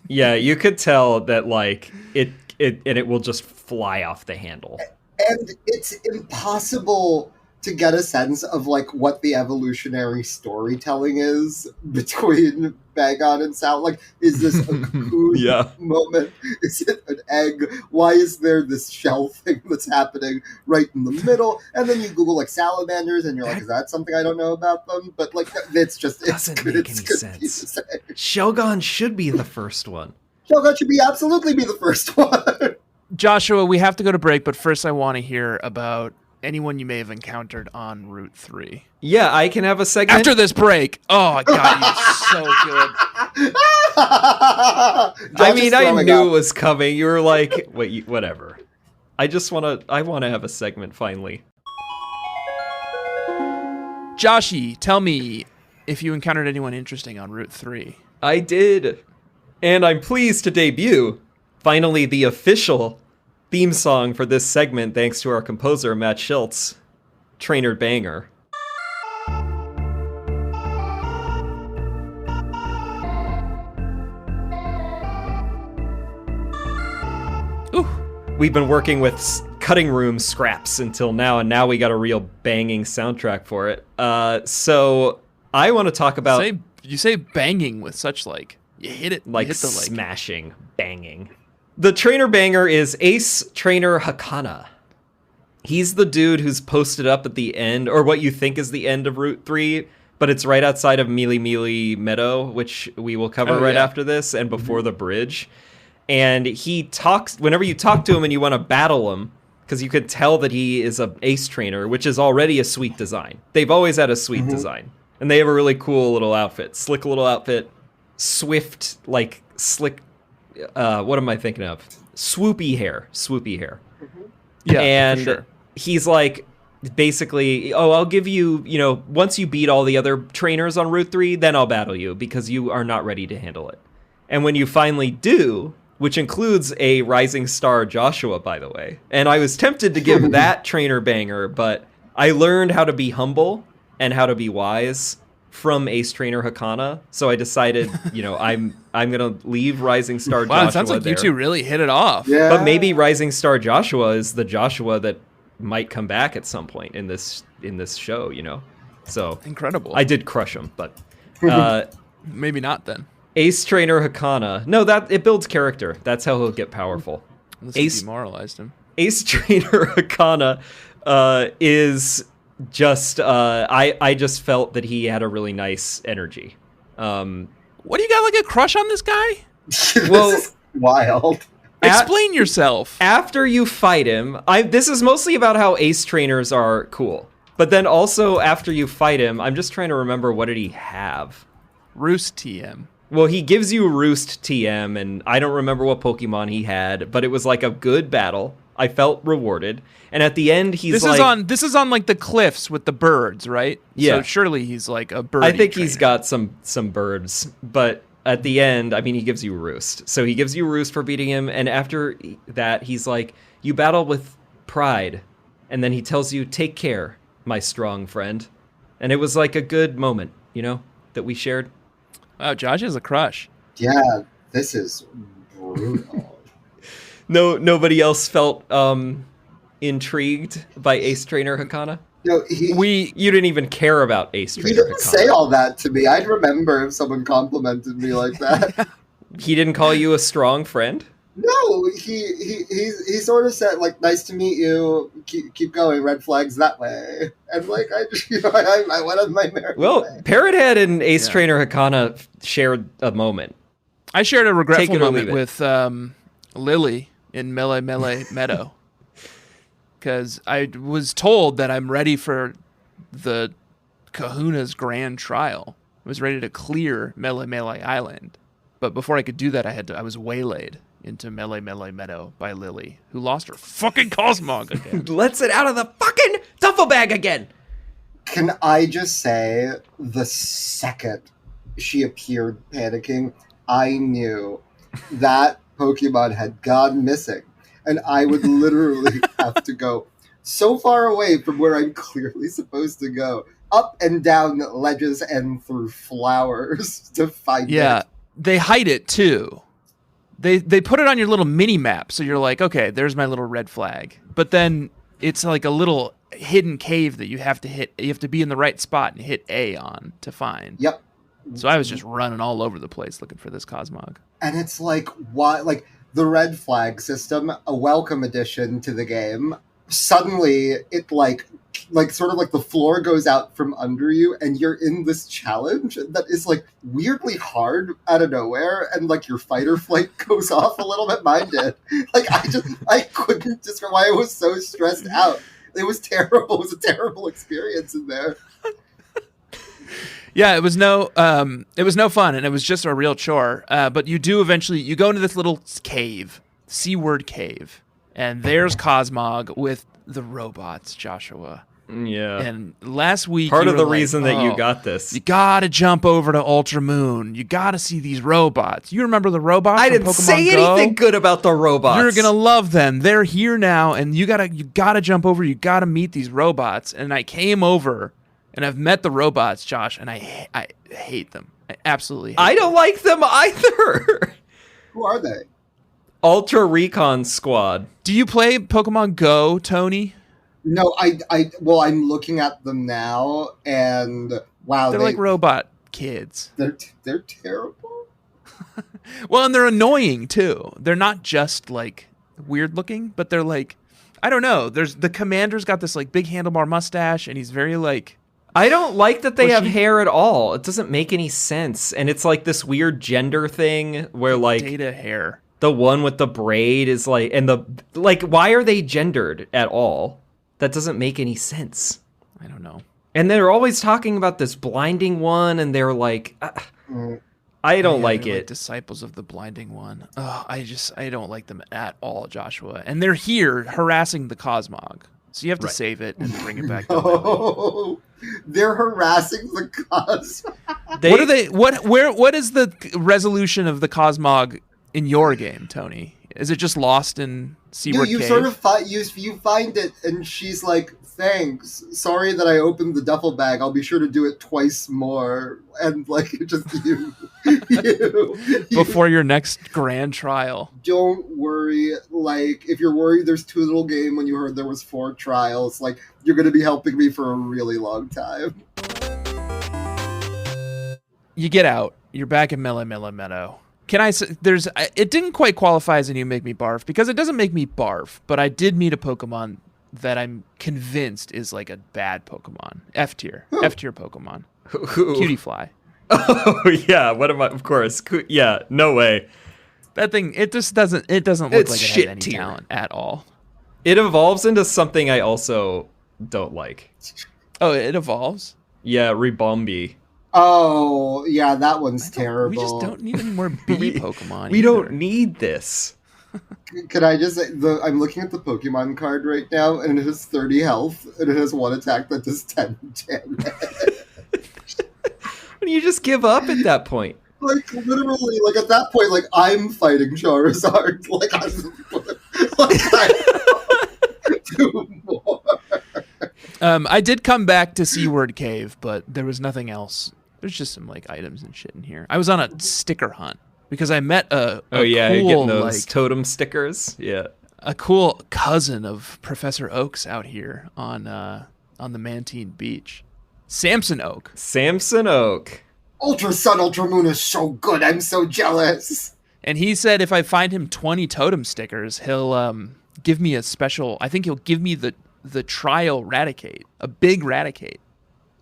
Speaker 2: Yeah, you could tell that like it will just fly off the handle.
Speaker 3: And it's impossible to get a sense of like what the evolutionary storytelling is between Bagon and Sal. Like, is this a cocoon moment? Is it an egg? Why is there this shell thing that's happening right in the middle? And then you Google like salamanders, and you're like, is that something I don't know about them? But like, it's just
Speaker 2: doesn't make any sense. Shelgon should be the first one.
Speaker 3: Shelgon should absolutely be the first one.
Speaker 1: Joshua, we have to go to break, but first I want to hear about anyone you may have encountered on Route 3.
Speaker 2: Yeah, I can have a segment.
Speaker 1: After this break. Oh, God, you're so good.
Speaker 2: I mean, I knew it was coming. You were like, wait, whatever. I want to have a segment finally.
Speaker 1: Joshy, tell me if you encountered anyone interesting on Route 3.
Speaker 2: I did. And I'm pleased to debut, finally, the official theme song for this segment, thanks to our composer, Matt Schiltz, Trainer Banger.
Speaker 1: Ooh.
Speaker 2: We've been working with cutting room scraps until now, and now we got a real banging soundtrack for it. So I want to talk about...
Speaker 1: You say banging with such, like, you hit it...
Speaker 2: Like smashing, banging. The trainer banger is Ace Trainer Hakana. He's the dude who's posted up at the end, or what you think is the end of Route 3, but it's right outside of Melemele Meadow, which we will cover after this, and before the bridge. And he talks, whenever you talk to him and you want to battle him, because you could tell that he is an Ace Trainer, which is already a sweet design. They've always had a sweet design. And they have a really cool little outfit. Slick little outfit. Swift, like, slick... what am I thinking of? Swoopy hair.
Speaker 1: Yeah,
Speaker 2: and
Speaker 1: for sure.
Speaker 2: He's like, basically, I'll give you, once you beat all the other trainers on Route 3, then I'll battle you, because you are not ready to handle it. And when you finally do, which includes a Rising Star Joshua, by the way, and I was tempted to give that trainer banger, but I learned how to be humble and how to be wise from Ace Trainer Hakana, so I decided, I'm gonna leave Rising Star Joshua.
Speaker 1: Wow, it sounds like you two really hit it off.
Speaker 3: Yeah.
Speaker 2: But maybe Rising Star Joshua is the Joshua that might come back at some point in this show, So
Speaker 1: Incredible.
Speaker 2: I did crush him, but
Speaker 1: Maybe not then.
Speaker 2: Ace Trainer Hakana. No, that it builds character. That's how he'll get powerful.
Speaker 1: Unless you demoralized him.
Speaker 2: Ace Trainer Hakana is just I just felt that he had a really nice energy.
Speaker 1: What do you got, like a crush on this guy?
Speaker 2: Well,
Speaker 3: This is wild.
Speaker 1: Explain yourself.
Speaker 2: After you fight him, this is mostly about how Ace Trainers are cool. But then also after you fight him, I'm just trying to remember, what did he have?
Speaker 1: Roost TM.
Speaker 2: Well, he gives you Roost TM, and I don't remember what Pokemon he had, but it was like a good battle. I felt rewarded. And at the end, he's
Speaker 1: this is on like the cliffs with the birds, right?
Speaker 2: Yeah.
Speaker 1: So surely he's like a bird.
Speaker 2: I think he's got some birds, but at the end, I mean, he gives you Roost. So he gives you Roost for beating him, and after that, he's like, you battle with pride. And then he tells you, take care, my strong friend. And it was like a good moment, that we shared.
Speaker 1: Wow, Josh has a crush.
Speaker 3: Yeah, this is brutal.
Speaker 2: Nobody else felt intrigued by Ace Trainer Hakana?
Speaker 3: No,
Speaker 2: you didn't even care about Ace Trainer Hakana.
Speaker 3: He didn't say all that to me. I'd remember if someone complimented me like that.
Speaker 2: He didn't call you a strong friend?
Speaker 3: No, he sort of said, like, nice to meet you, keep going, red flags that way. And, like, I went on my merry way.
Speaker 2: Parrot Head and Ace Trainer Hakana shared a moment.
Speaker 1: I shared a regretful moment with Lily in Melemele Meadow. Because I was told that I'm ready for the Kahuna's grand trial. I was ready to clear Melemele Island. But before I could do that, I was waylaid into Melemele Meadow by Lily, who lost her fucking Cosmog again.
Speaker 2: Lets it out of the fucking duffel bag again!
Speaker 3: Can I just say, the second she appeared panicking, I knew that Pokemon had gone missing. And I would literally have to go so far away from where I'm clearly supposed to go, up and down ledges and through flowers to find it.
Speaker 1: Yeah, they hide it too. They put it on your little mini map, so you're like, okay, there's my little red flag. But then it's like a little hidden cave that you have to hit. You have to be in the right spot and hit A on to find.
Speaker 3: Yep.
Speaker 1: So I was just running all over the place looking for this Cosmog.
Speaker 3: And it's like, why? Like the red flag system, a welcome addition to the game. Suddenly, it like sort of like the floor goes out from under you, and you're in this challenge that is like weirdly hard out of nowhere, and like your fight or flight goes off a little bit. Mine did. Like I couldn't describe why I was so stressed out. It was terrible. It was a terrible experience in there.
Speaker 1: Yeah, it was no fun, and it was just a real chore. But you do eventually, you go into this little cave, Seaward cave, and there's Cosmog with the robots, Joshua.
Speaker 2: Yeah.
Speaker 1: And last week,
Speaker 2: part of the reason that you got this,
Speaker 1: you gotta jump over to Ultra Moon. You gotta see these robots. You remember the robots?
Speaker 2: I didn't say anything good about the robots.
Speaker 1: You're gonna love them. They're here now, and you gotta jump over. You gotta meet these robots. And I came over. And I've met the robots, Josh, and I hate them. I absolutely hate them.
Speaker 2: I don't like them either.
Speaker 3: Who are they?
Speaker 2: Ultra Recon Squad.
Speaker 1: Do you play Pokemon Go, Tony?
Speaker 3: No, I'm looking at them now, and wow,
Speaker 1: they're like robot kids.
Speaker 3: They're terrible.
Speaker 1: Well, and they're annoying too. They're not just like weird looking, but they're like, I don't know. The commander's got this like big handlebar mustache, and he's very like.
Speaker 2: I don't like that they have hair at all. It doesn't make any sense. And it's like this weird gender thing where like
Speaker 1: data hair.
Speaker 2: The one with the braid is like, and why are they gendered at all? That doesn't make any sense.
Speaker 1: I don't know.
Speaker 2: And they're always talking about this blinding one, and they're like, I don't like it.
Speaker 1: Like disciples of the blinding one. I don't like them at all, Joshua. And they're here harassing the Cosmog. So you have to save it and bring it back.
Speaker 3: No, they're harassing the Cosmog.
Speaker 1: What are they? What is the resolution of the Cosmog in your game, Tony? Is it just lost in Seaward
Speaker 3: you
Speaker 1: Cave?
Speaker 3: Sort of you find it, and she's like, "Thanks, sorry that I opened the duffel bag. I'll be sure to do it twice more." And like, just you
Speaker 1: before your next grand trial.
Speaker 3: Don't worry. Like, if you're worried there's too little game when you heard there was 4 trials, like, you're going to be helping me for a really long time.
Speaker 1: You get out. You're back in Melemele Meadow. Can I say, it didn't quite qualify as a you make me barf, because it doesn't make me barf, but I did meet a Pokemon that I'm convinced is like a bad Pokemon. F tier Pokemon. Cutie Fly.
Speaker 2: Oh yeah, what am I? Of course, yeah. No way.
Speaker 1: That thing, it just doesn't. It doesn't look like it has any talent at all.
Speaker 2: It evolves into something I also don't like.
Speaker 1: Oh, it evolves.
Speaker 2: Yeah, Rebombi.
Speaker 3: Oh, yeah, that one's terrible.
Speaker 1: We just don't need any more bee Pokemon.
Speaker 2: We don't need this.
Speaker 3: Can I just say, I'm looking at the Pokemon card right now, and it has 30 health, and it has one attack that does 10 damage.
Speaker 2: When you just give up at that point.
Speaker 3: Like, literally, like, at that point, like, I'm fighting Charizard. Like, I do more.
Speaker 1: I did come back to Seaward Cave, but there was nothing else. There's just some, like, items and shit in here. I was on a sticker hunt because I met a
Speaker 2: cool, getting those
Speaker 1: like,
Speaker 2: totem stickers. Yeah.
Speaker 1: A cool cousin of Professor Oak's out here on the Mantine Beach. Samson Oak.
Speaker 2: Samson Oak.
Speaker 3: Ultra Sun, Ultra Moon is so good. I'm so jealous.
Speaker 1: And he said if I find him 20 totem stickers, he'll give me a special... I think he'll give me the trial Raticate. A big Raticate.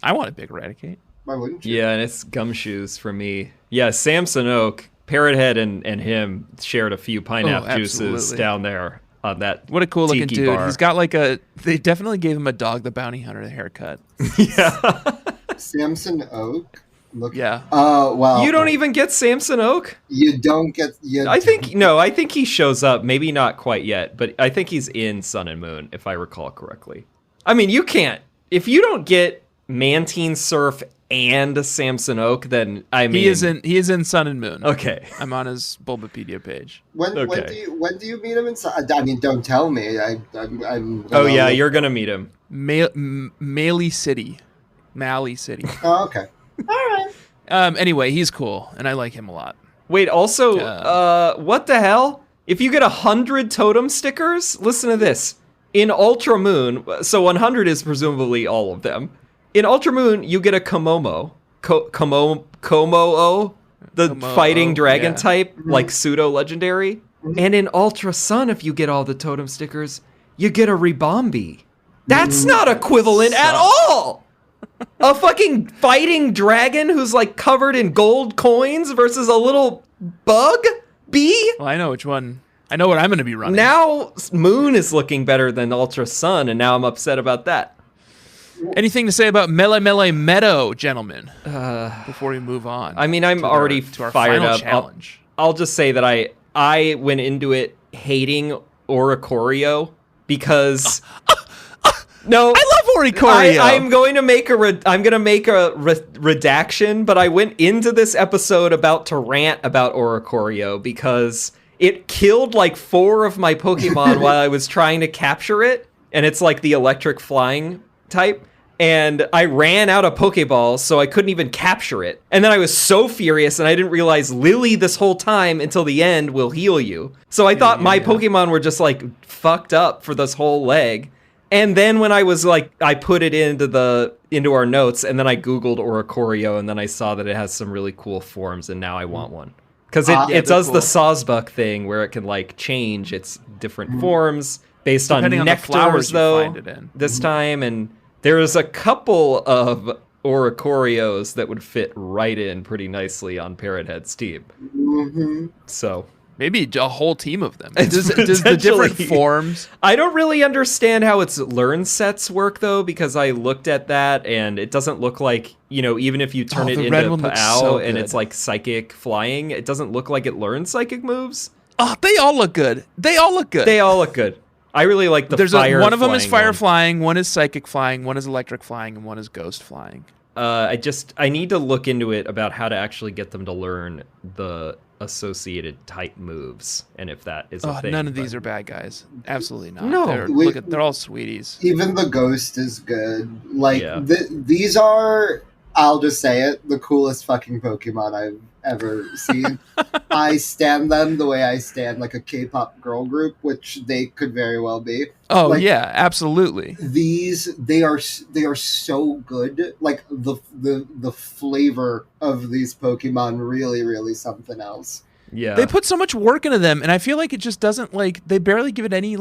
Speaker 1: I want a big Raticate.
Speaker 3: Why wouldn't you?
Speaker 2: Yeah, and it's gumshoes for me. Yeah, Samson Oak, Parrot Head and him shared a few pineapple juices down there on that.
Speaker 1: What a cool looking dude.
Speaker 2: Bar.
Speaker 1: He's got like they definitely gave him a Dog the Bounty Hunter haircut.
Speaker 2: Yeah.
Speaker 3: Samson Oak? Look.
Speaker 1: Yeah.
Speaker 3: Oh, wow.
Speaker 2: You don't even get Samson Oak?
Speaker 3: You don't get...
Speaker 2: I think he shows up. Maybe not quite yet, but I think he's in Sun and Moon, if I recall correctly. I mean, you can't... If you don't get Mantine Surf and Samson Oak, then I mean...
Speaker 1: He is in Sun and Moon.
Speaker 2: Okay.
Speaker 1: I'm on his Bulbapedia page.
Speaker 3: When do you meet him in... I mean, don't tell me. I'm
Speaker 2: oh, yeah, you're going to meet him.
Speaker 1: Mali City.
Speaker 3: Oh, okay. All right.
Speaker 1: Anyway, he's cool, and I like him a lot.
Speaker 2: Wait, also, what the hell? If you get 100 totem stickers, listen to this. In Ultra Moon, so 100 is presumably all of them. In Ultra Moon, you get a Komomo. Komo-o, the fighting dragon type, like pseudo-legendary. And in Ultra Sun, if you get all the totem stickers, you get a Ribombee. That's not equivalent at all! A fucking fighting dragon who's like covered in gold coins versus a little bug bee?
Speaker 1: Well, I know which one. I know what I'm going to be running.
Speaker 2: Now Moon is looking better than Ultra Sun, and now I'm upset about that.
Speaker 1: Anything to say about Melemele Meadow, gentlemen? Before we move on.
Speaker 2: I mean, I'm already fired up.
Speaker 1: Challenge.
Speaker 2: I'll just say that I went into it hating Oricorio because... No,
Speaker 1: I love Oricorio.
Speaker 2: I'm going to make a redaction, but I went into this episode about to rant about Oricorio because it killed like 4 of my Pokemon while I was trying to capture it, and it's like the electric flying type. And I ran out of Pokeballs, so I couldn't even capture it. And then I was so furious, and I didn't realize Lily this whole time until the end will heal you. So I thought my Pokemon were just like fucked up for this whole leg. And then when I was like, I put it into our notes, and then I Googled Oricorio, and then I saw that it has some really cool forms, and now I want one. Because it does the Sawsbuck thing, where it can like change its different forms based
Speaker 1: depending
Speaker 2: on
Speaker 1: nectars,
Speaker 2: the flowers, though,
Speaker 1: find it in.
Speaker 2: this time. And there's a couple of Oricorios that would fit right in pretty nicely on Parrot Head's team.
Speaker 3: Mm-hmm.
Speaker 2: So...
Speaker 1: maybe a whole team of them. Does the different forms...
Speaker 2: I don't really understand how its learn sets work, though, because I looked at that, and it doesn't look like, even if you turn it into Pao and it's like psychic flying, it doesn't look like it learns psychic moves.
Speaker 1: Oh, they all look good.
Speaker 2: They all look good. I really like the fire
Speaker 1: one of them is fire
Speaker 2: one.
Speaker 1: flying, one is psychic flying, one is electric flying, and one is ghost flying.
Speaker 2: I need to look into it about how to actually get them to learn the associated type moves, and if that is a thing.
Speaker 1: None of these are bad guys. Absolutely not.
Speaker 2: No.
Speaker 1: They're all sweeties.
Speaker 3: Even the ghost is good. Like, these are, I'll just say it, the coolest fucking Pokemon I've ever seen. I stan them the way I stan like a K-pop girl group, which they could very well be.
Speaker 1: Oh,
Speaker 3: like,
Speaker 1: yeah, absolutely.
Speaker 3: They are so good. Like the flavor of these Pokemon really something else.
Speaker 2: Yeah.
Speaker 1: They put so much work into them, and I feel like it just doesn't they barely give it any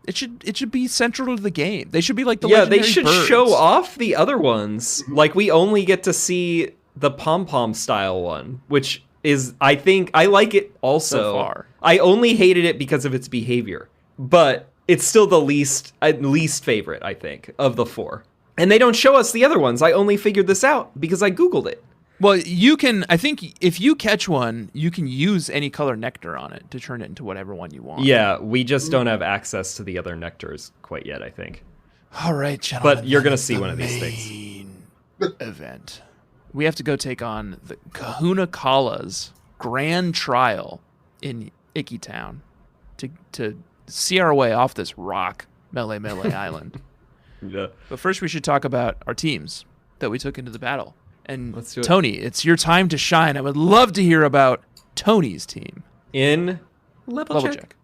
Speaker 1: it should be central to the game. They should be like the legendary
Speaker 2: they should
Speaker 1: birds.
Speaker 2: show off the other ones. Like, we only get to see the pom-pom style one, which is, I think, I like it also.
Speaker 1: So far.
Speaker 2: I only hated it because of its behavior, but it's still the least favorite, I think, of the 4. And they don't show us the other ones. I only figured this out because I Googled it.
Speaker 1: Well, you can. I think if you catch one, you can use any color nectar on it to turn it into whatever one you want.
Speaker 2: Yeah, we just don't have access to the other nectars quite yet, I think.
Speaker 1: All right, gentlemen.
Speaker 2: But you're going to
Speaker 1: that's
Speaker 2: see
Speaker 1: the
Speaker 2: one of these things.
Speaker 1: main event. We have to go take on the Kahuna Kala's grand trial in Icky Town to see our way off this rock, Melemele Island.
Speaker 2: Yeah.
Speaker 1: But first, we should talk about our teams that we took into the battle. And
Speaker 2: Let's do it.
Speaker 1: Tony, it's your time to shine. I would love to hear about Tony's team.
Speaker 2: In level check.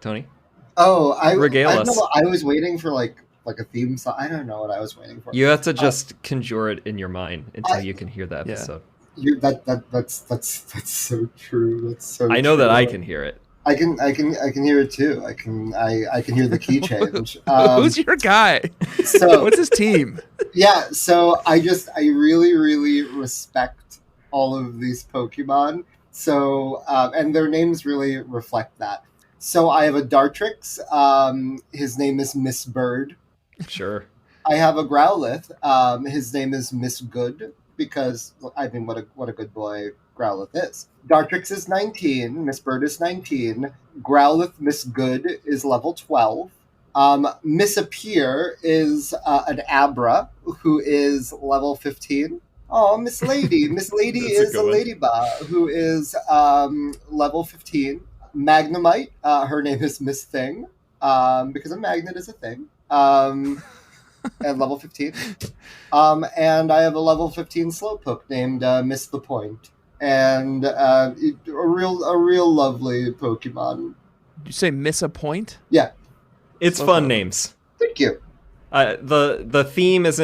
Speaker 2: Tony?
Speaker 3: Oh, I
Speaker 2: Regale
Speaker 3: don't
Speaker 2: us.
Speaker 3: know. I was waiting for like a theme song. I don't know what I was waiting for.
Speaker 2: You have to just conjure it in your mind until you can hear the episode.
Speaker 3: That's so true. That's so.
Speaker 2: I know
Speaker 3: true.
Speaker 2: that I can hear it.
Speaker 3: I can hear it too. I can hear the key change.
Speaker 1: Who's your guy?
Speaker 3: So
Speaker 1: What's his team?
Speaker 3: yeah, so I really respect all of these Pokemon. So and their names really reflect that. So I have a Dartrix. His name is Miss Bird.
Speaker 2: Sure.
Speaker 3: I have a Growlithe. His name is Miss Good because I mean, what a good boy Growlithe is. Dartrix is 19. Miss Bird is 19. Growlithe Miss Good is level 12. Miss Appear is an Abra who is level 15. Oh, Miss Lady. Miss Lady is a Ladybug who is level 15. Magnemite, her name is Miss Thing, because a magnet is a thing, at level 15. And I have a level 15 Slowpoke named Miss the Point, and a real lovely Pokemon.
Speaker 1: Did you say miss a point?
Speaker 3: Yeah,
Speaker 2: It's fun names.
Speaker 3: thank you.
Speaker 2: The theme is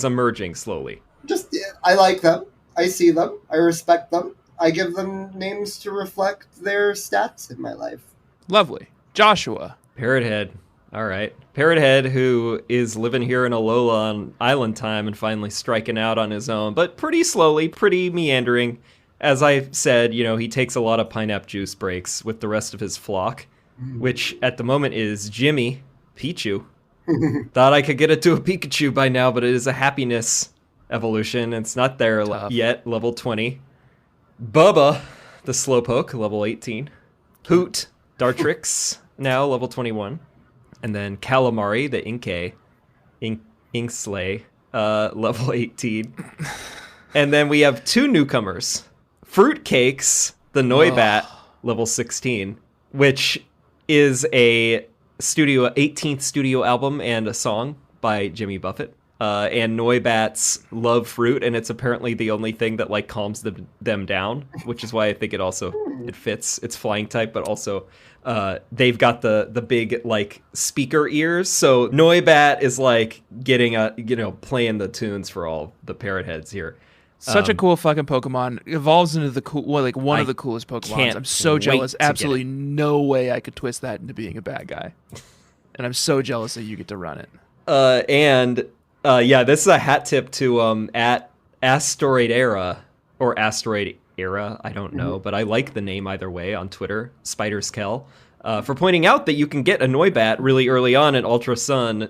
Speaker 2: emerging slowly.
Speaker 3: Just I like them. I see them. I respect them. I give them names to reflect their stats in my life.
Speaker 1: Lovely. Joshua.
Speaker 2: Parrot Head. All right. Parrot Head, who is living here in Alola on island time and finally striking out on his own, but pretty slowly, pretty meandering. As I said, he takes a lot of pineapple juice breaks with the rest of his flock, which at the moment is Jimmy, Pichu. Thought I could get it to a Pikachu by now, but it is a happiness evolution. It's not there yet, level 20. Bubba, the Slowpoke, level 18. Hoot, Dartrix, now level 21. And then Calamari, the Inkay, Inkslay, level 18. And then we have two newcomers. Fruitcakes, the Noibat, level 16, which is a 18th studio album and a song by Jimmy Buffett. And Noibats love fruit, and it's apparently the only thing that calms them down, which is why I think it fits. It's flying type, but also they've got the big speaker ears. So Noibat is getting playing the tunes for all the parrot heads here.
Speaker 1: Such a cool fucking Pokemon. Evolves into the cool, one of the coolest Pokemon. I'm so jealous. Absolutely no way I could twist that into being a bad guy. And I'm so jealous that you get to run it.
Speaker 2: This is a hat tip to at Asteroid Era or Asteroid Era. I don't know, but I like the name either way on Twitter. Spider's Kel. For pointing out that you can get a Noibat really early on in Ultra Sun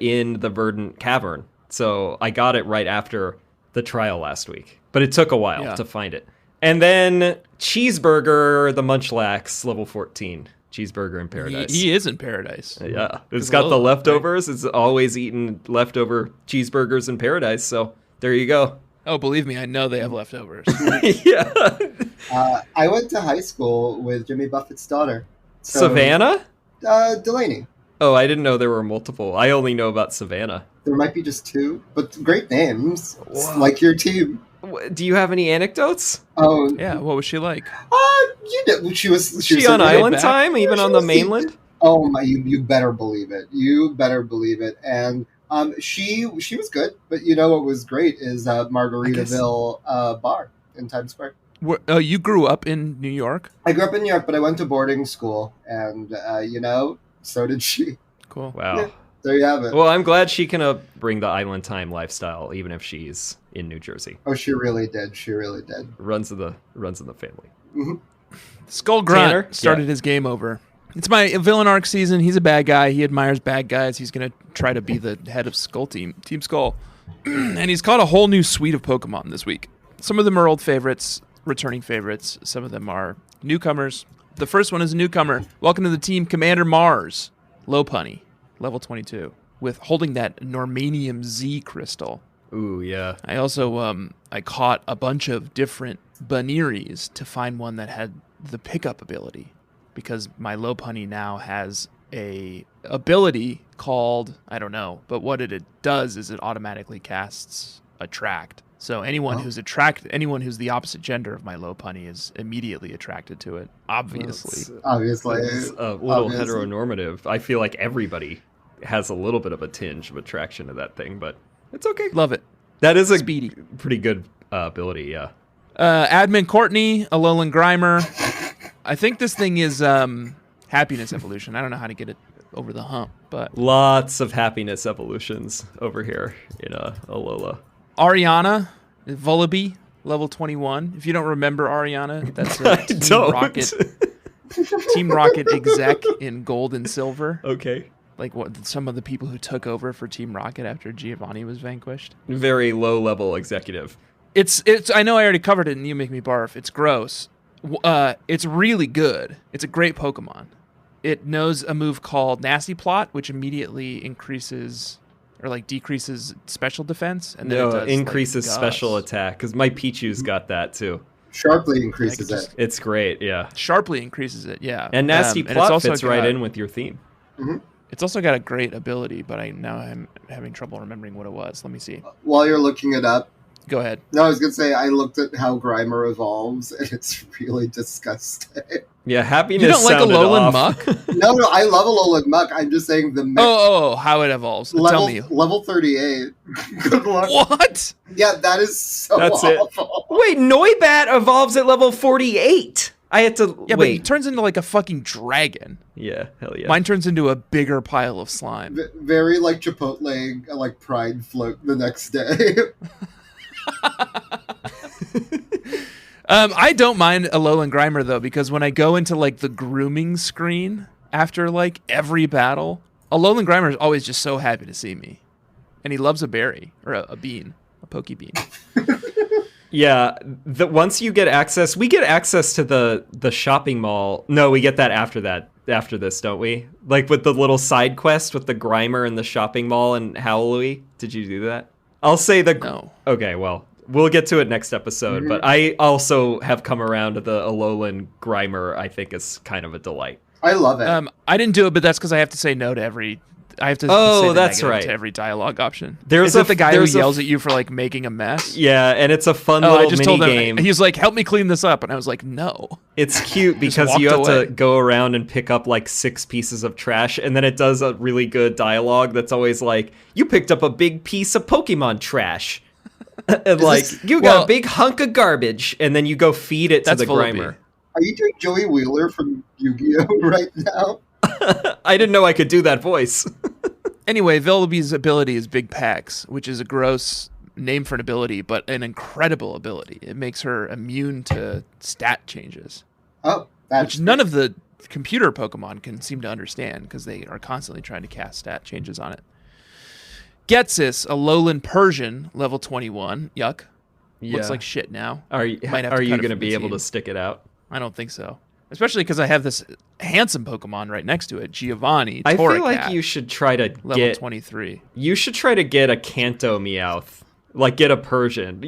Speaker 2: in the Verdant Cavern. So I got it right after the trial last week, but it took a while to find it. And then Cheeseburger, the Munchlax, level 14. Cheeseburger in paradise.
Speaker 1: He is in paradise.
Speaker 2: Yeah. It's got the leftovers. Right? It's always eating leftover cheeseburgers in paradise. So there you go.
Speaker 1: Oh, believe me, I know they have leftovers.
Speaker 2: Yeah.
Speaker 3: I went to high school with Jimmy Buffett's daughter. So,
Speaker 2: Savannah?
Speaker 3: Delaney.
Speaker 2: Oh, I didn't know there were multiple. I only know about Savannah.
Speaker 3: There might be just two, but great names. Like your team.
Speaker 2: Do you have any anecdotes?
Speaker 3: Oh
Speaker 1: yeah, what was she like?
Speaker 3: She was
Speaker 2: on island time, even on the mainland.
Speaker 3: Oh my! You better believe it. You better believe it. And she was good, but what was great is Margaritaville bar in Times Square.
Speaker 1: You grew up in New York?
Speaker 3: I grew up in New York, but I went to boarding school, and so did she.
Speaker 2: Cool. Wow.
Speaker 3: Yeah, there you have it.
Speaker 2: Well, I'm glad she can bring the island time lifestyle, even if she's in New Jersey.
Speaker 3: Oh, she really did. She really did.
Speaker 2: Runs in the family.
Speaker 3: Mm-hmm.
Speaker 1: Skull Grunt started his game over. It's my villain arc season. He's a bad guy. He admires bad guys. He's going to try to be the head of Team Skull. And he's caught a whole new suite of Pokemon this week. Some of them are old favorites, returning favorites. Some of them are newcomers. The first one is a newcomer. Welcome to the team, Commander Mars. Lopunny, level 22, with holding that Normanium Z crystal.
Speaker 2: Ooh, yeah.
Speaker 1: I also I caught a bunch of different Baniris to find one that had the pickup ability, because my Lopunny now has a ability called, I don't know, but what it does is it automatically casts Attract. So anyone who's the opposite gender of my Lopunny is immediately attracted to it. Obviously.
Speaker 3: Obviously.
Speaker 2: It's a little heteronormative. I feel like everybody has a little bit of a tinge of attraction to that thing, but it's okay.
Speaker 1: Love it.
Speaker 2: That is a
Speaker 1: Speedy.
Speaker 2: pretty good ability, yeah.
Speaker 1: Admin Courtney, Alolan Grimer. I think this thing is happiness evolution. I don't know how to get it over the hump, but
Speaker 2: Lots of happiness evolutions over here in Alola.
Speaker 1: Ariana, Vullaby, level 21. If you don't remember Ariana, that's a Team Rocket exec in gold and silver.
Speaker 2: Okay.
Speaker 1: Like what some of the people who took over for Team Rocket after Giovanni was vanquished.
Speaker 2: Very low-level executive.
Speaker 1: It's. I know I already covered it, and you make me barf. It's gross. It's really good. It's a great Pokemon. It knows a move called Nasty Plot, which immediately increases or like decreases special defense, and then it does,
Speaker 2: increases special attack. Because my Pichu's got that too.
Speaker 3: Sharply increases it.
Speaker 2: It's great, yeah.
Speaker 1: Sharply increases it, yeah.
Speaker 2: And Nasty Plot fits right in with your theme.
Speaker 3: Mm-hmm.
Speaker 1: It's also got a great ability, but I'm having trouble remembering what it was. Let me see.
Speaker 3: While you're looking it up,
Speaker 1: go ahead.
Speaker 3: No, I was going to say, I looked at how Grimer evolves, and it's really disgusting.
Speaker 2: Yeah, happiness.
Speaker 1: You don't like Alolan Muck?
Speaker 3: No, I love Alolan Muck. I'm just saying the mix.
Speaker 1: How it evolves.
Speaker 3: Tell
Speaker 1: me.
Speaker 3: Level 38. Good luck.
Speaker 1: What?
Speaker 3: Yeah, that is so awful.
Speaker 2: Wait, Noibat evolves at level 48. I had to
Speaker 1: wait. But he turns into like a fucking dragon.
Speaker 2: Yeah, hell yeah.
Speaker 1: Mine turns into a bigger pile of slime.
Speaker 3: Very like Chipotle, like Pride float the next day.
Speaker 1: I don't mind Alolan Grimer though, because when I go into like the grooming screen after like every battle, Alolan Grimer is always just so happy to see me, and he loves a berry or a bean, a Poke Bean.
Speaker 2: Yeah, once you get access, we get access to the shopping mall. No, we get that after this, don't we? Like with the little side quest with the Grimer and the shopping mall and Howley. Did you do that? I'll say
Speaker 1: no.
Speaker 2: Okay, well, we'll get to it next episode. Mm-hmm. But I also have come around to the Alolan Grimer. I think is kind of a delight.
Speaker 3: I love it.
Speaker 1: I didn't do it, but that's because I have to say no to every. I have to say
Speaker 2: that's right.
Speaker 1: to every dialogue option.
Speaker 2: Is it
Speaker 1: the guy who yells at you for like making a mess?
Speaker 2: Yeah, and it's a fun little mini game.
Speaker 1: He's like, "Help me clean this up," and I was like, "No."
Speaker 2: It's cute because you have to go around and pick up like 6 pieces of trash, and then it does a really good dialogue that's always like, "You picked up a big piece of Pokemon trash." And you got a big hunk of garbage, and then you go feed it to the Grimer.
Speaker 3: Are you doing Joey Wheeler from Yu-Gi-Oh right now?
Speaker 2: I didn't know I could do that voice.
Speaker 1: Anyway, Vullaby's ability is Big Packs, which is a gross name for an ability, but an incredible ability. It makes her immune to stat changes.
Speaker 3: Oh,
Speaker 1: which none of the computer Pokemon can seem to understand because they are constantly trying to cast stat changes on it. Getsis, a Alolan Persian, level 21. Yuck.
Speaker 2: Yeah.
Speaker 1: Looks like shit now.
Speaker 2: Are you going to be able to stick it out?
Speaker 1: I don't think so. Especially because I have this handsome Pokemon right next to it, Giovanni.
Speaker 2: I feel like you should try to
Speaker 1: level 23.
Speaker 2: You should try to get a Kanto Meowth, like get a Persian.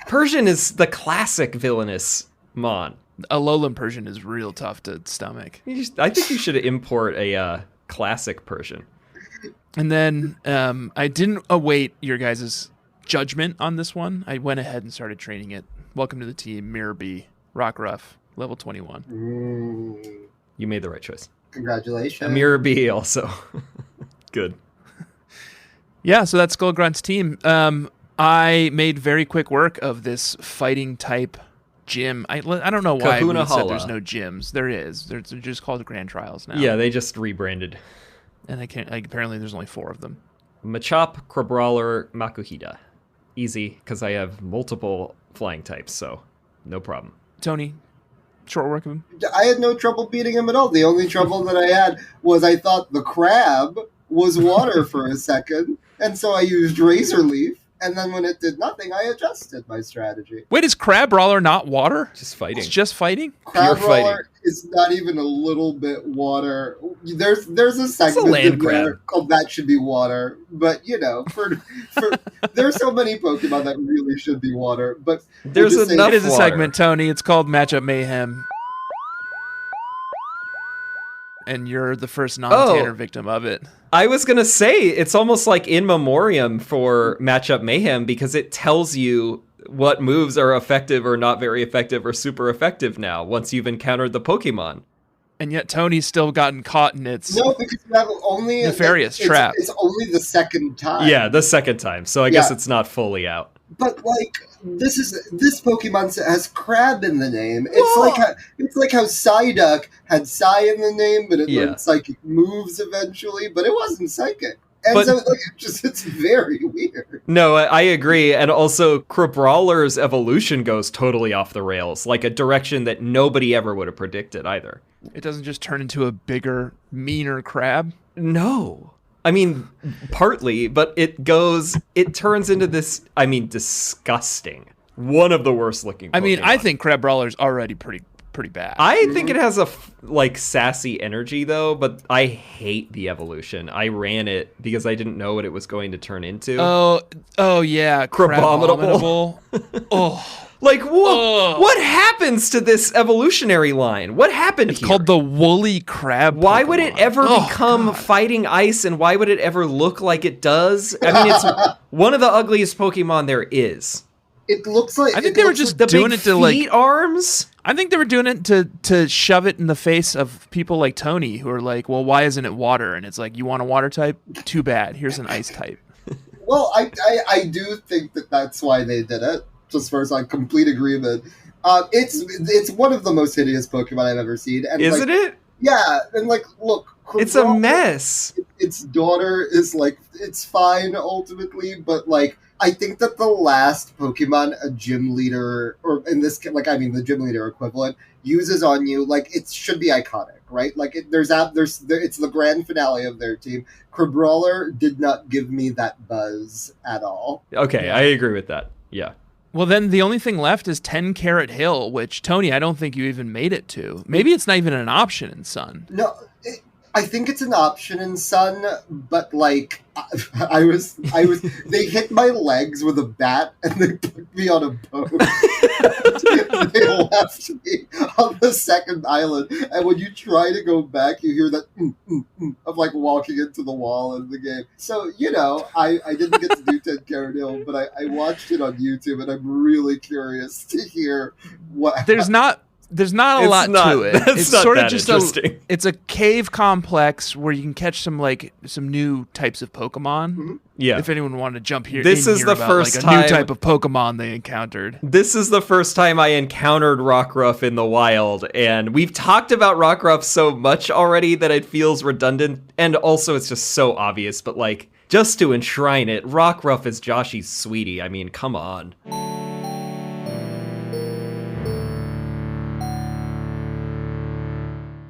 Speaker 2: Persian is the classic villainous mon.
Speaker 1: Alolan Persian is real tough to stomach.
Speaker 2: I think you should import a classic Persian.
Speaker 1: And then I didn't await your guys' judgment on this one. I went ahead and started training it. Welcome to the team, Mirabee, Rockruff. Level 21.
Speaker 2: You made the right choice.
Speaker 3: Congratulations.
Speaker 2: Mirabee also. Good.
Speaker 1: Yeah, so that's Skull Grunt's team. I made very quick work of this fighting type gym. I don't know why
Speaker 2: Kahuna
Speaker 1: we said there's no gyms. There is. They're just called Grand Trials now.
Speaker 2: Yeah, they just rebranded.
Speaker 1: And apparently there's only 4 of them.
Speaker 2: Machop, Crabrawler, Makuhita. Easy, because I have multiple flying types, so no problem.
Speaker 1: Tony, short work of him?
Speaker 3: I had no trouble beating him at all. The only trouble that I had was I thought the crab was water for a second, and so I used Razor Leaf, and then when it did nothing, I adjusted my strategy.
Speaker 1: Wait, is Crab Brawler not water?
Speaker 2: Just fighting.
Speaker 1: It's just fighting?
Speaker 3: Crab
Speaker 2: Pure
Speaker 3: Roller
Speaker 2: fighting.
Speaker 3: is not even a little bit water. There's a segment
Speaker 2: land
Speaker 3: in there
Speaker 2: crab.
Speaker 3: called That Should Be Water, but for there's so many Pokemon that really should be water, but
Speaker 2: There's
Speaker 3: we'll just say-
Speaker 2: enough
Speaker 1: It is a
Speaker 2: water.
Speaker 1: segment, Tony. It's called Matchup Mayhem. And you're the first non-Tanner victim of it.
Speaker 2: I was going to say, it's almost like in memoriam for Matchup Mayhem because it tells you what moves are effective or not very effective or super effective now once you've encountered the Pokemon.
Speaker 1: And yet Tony's still gotten caught in its...
Speaker 3: No, because you have only
Speaker 1: Nefarious trap.
Speaker 3: It's only the second time.
Speaker 2: Yeah, the second time. So I guess it's not fully out.
Speaker 3: But like this Pokemon has crab in the name. It's like how Psyduck had Psy in the name, but it learned psychic moves eventually, but it wasn't psychic. And so like, it's very weird.
Speaker 2: No, I agree. And also Crabrawler's evolution goes totally off the rails, like a direction that nobody ever would have predicted either.
Speaker 1: It doesn't just turn into a bigger, meaner crab.
Speaker 2: No. I mean, partly, but it turns into this, disgusting. One of the worst looking Pokemon.
Speaker 1: I mean, I think Crab Brawler's already pretty bad.
Speaker 2: I think it has a, sassy energy, though, but I hate the evolution. I ran it because I didn't know what it was going to turn into.
Speaker 1: Oh yeah.
Speaker 2: Crabominable.
Speaker 1: Oh.
Speaker 2: Like, what happens to this evolutionary line? What happened
Speaker 1: It's
Speaker 2: here?
Speaker 1: called the woolly crab
Speaker 2: Why
Speaker 1: Pokemon.
Speaker 2: would it ever become fighting ice, and why would it ever look like it does? I mean, it's one of the ugliest Pokemon there is.
Speaker 3: It looks like
Speaker 1: I think they were just
Speaker 2: The
Speaker 1: doing
Speaker 2: big
Speaker 1: it to
Speaker 2: feet, arms.
Speaker 1: I think they were doing it to shove it in the face of people like Tony who are like, well, why isn't it water? And it's like, you want a water type? Too bad. Here's an ice type.
Speaker 3: Well, I do think that's why they did it. Just for like complete agreement. It's one of the most hideous Pokemon I've ever seen. And
Speaker 2: Isn't it?
Speaker 3: Yeah, and like, look,
Speaker 2: It's a mess.
Speaker 3: Its daughter is like, it's fine ultimately, but like, I think that the last Pokemon a gym leader, or in this, the gym leader equivalent, uses on you, like, it should be iconic, right? Like, it's the grand finale of their team. Crabrawler did not give me that buzz at all.
Speaker 2: Okay, I agree with that. Yeah.
Speaker 1: Well, then the only thing left is 10 Carat Hill, which, Tony, I don't think you even made it to. Maybe it's not even an option in Sun.
Speaker 3: No, I think it's an option in Sun, but like they hit my legs with a bat and they put me on a boat. They left me on the second island, and when you try to go back, you hear that of like walking into the wall in the game. So I didn't get to do 10 Carat Hill, but I watched it on YouTube, and I'm really curious to hear what.
Speaker 1: There's not a lot to it.
Speaker 2: It's not
Speaker 1: sort of
Speaker 2: that
Speaker 1: just
Speaker 2: interesting.
Speaker 1: it's a cave complex where you can catch some new types of Pokemon.
Speaker 3: Mm-hmm.
Speaker 2: Yeah.
Speaker 1: If anyone wanted to jump here,
Speaker 2: This is the
Speaker 1: about,
Speaker 2: first
Speaker 1: like, a
Speaker 2: time-
Speaker 1: new type of Pokemon they encountered.
Speaker 2: This is the first time I encountered Rockruff in the wild, and we've talked about Rockruff so much already that it feels redundant, and also it's just so obvious, but like, just to enshrine it, Rockruff is Joshy's sweetie. I mean, come on.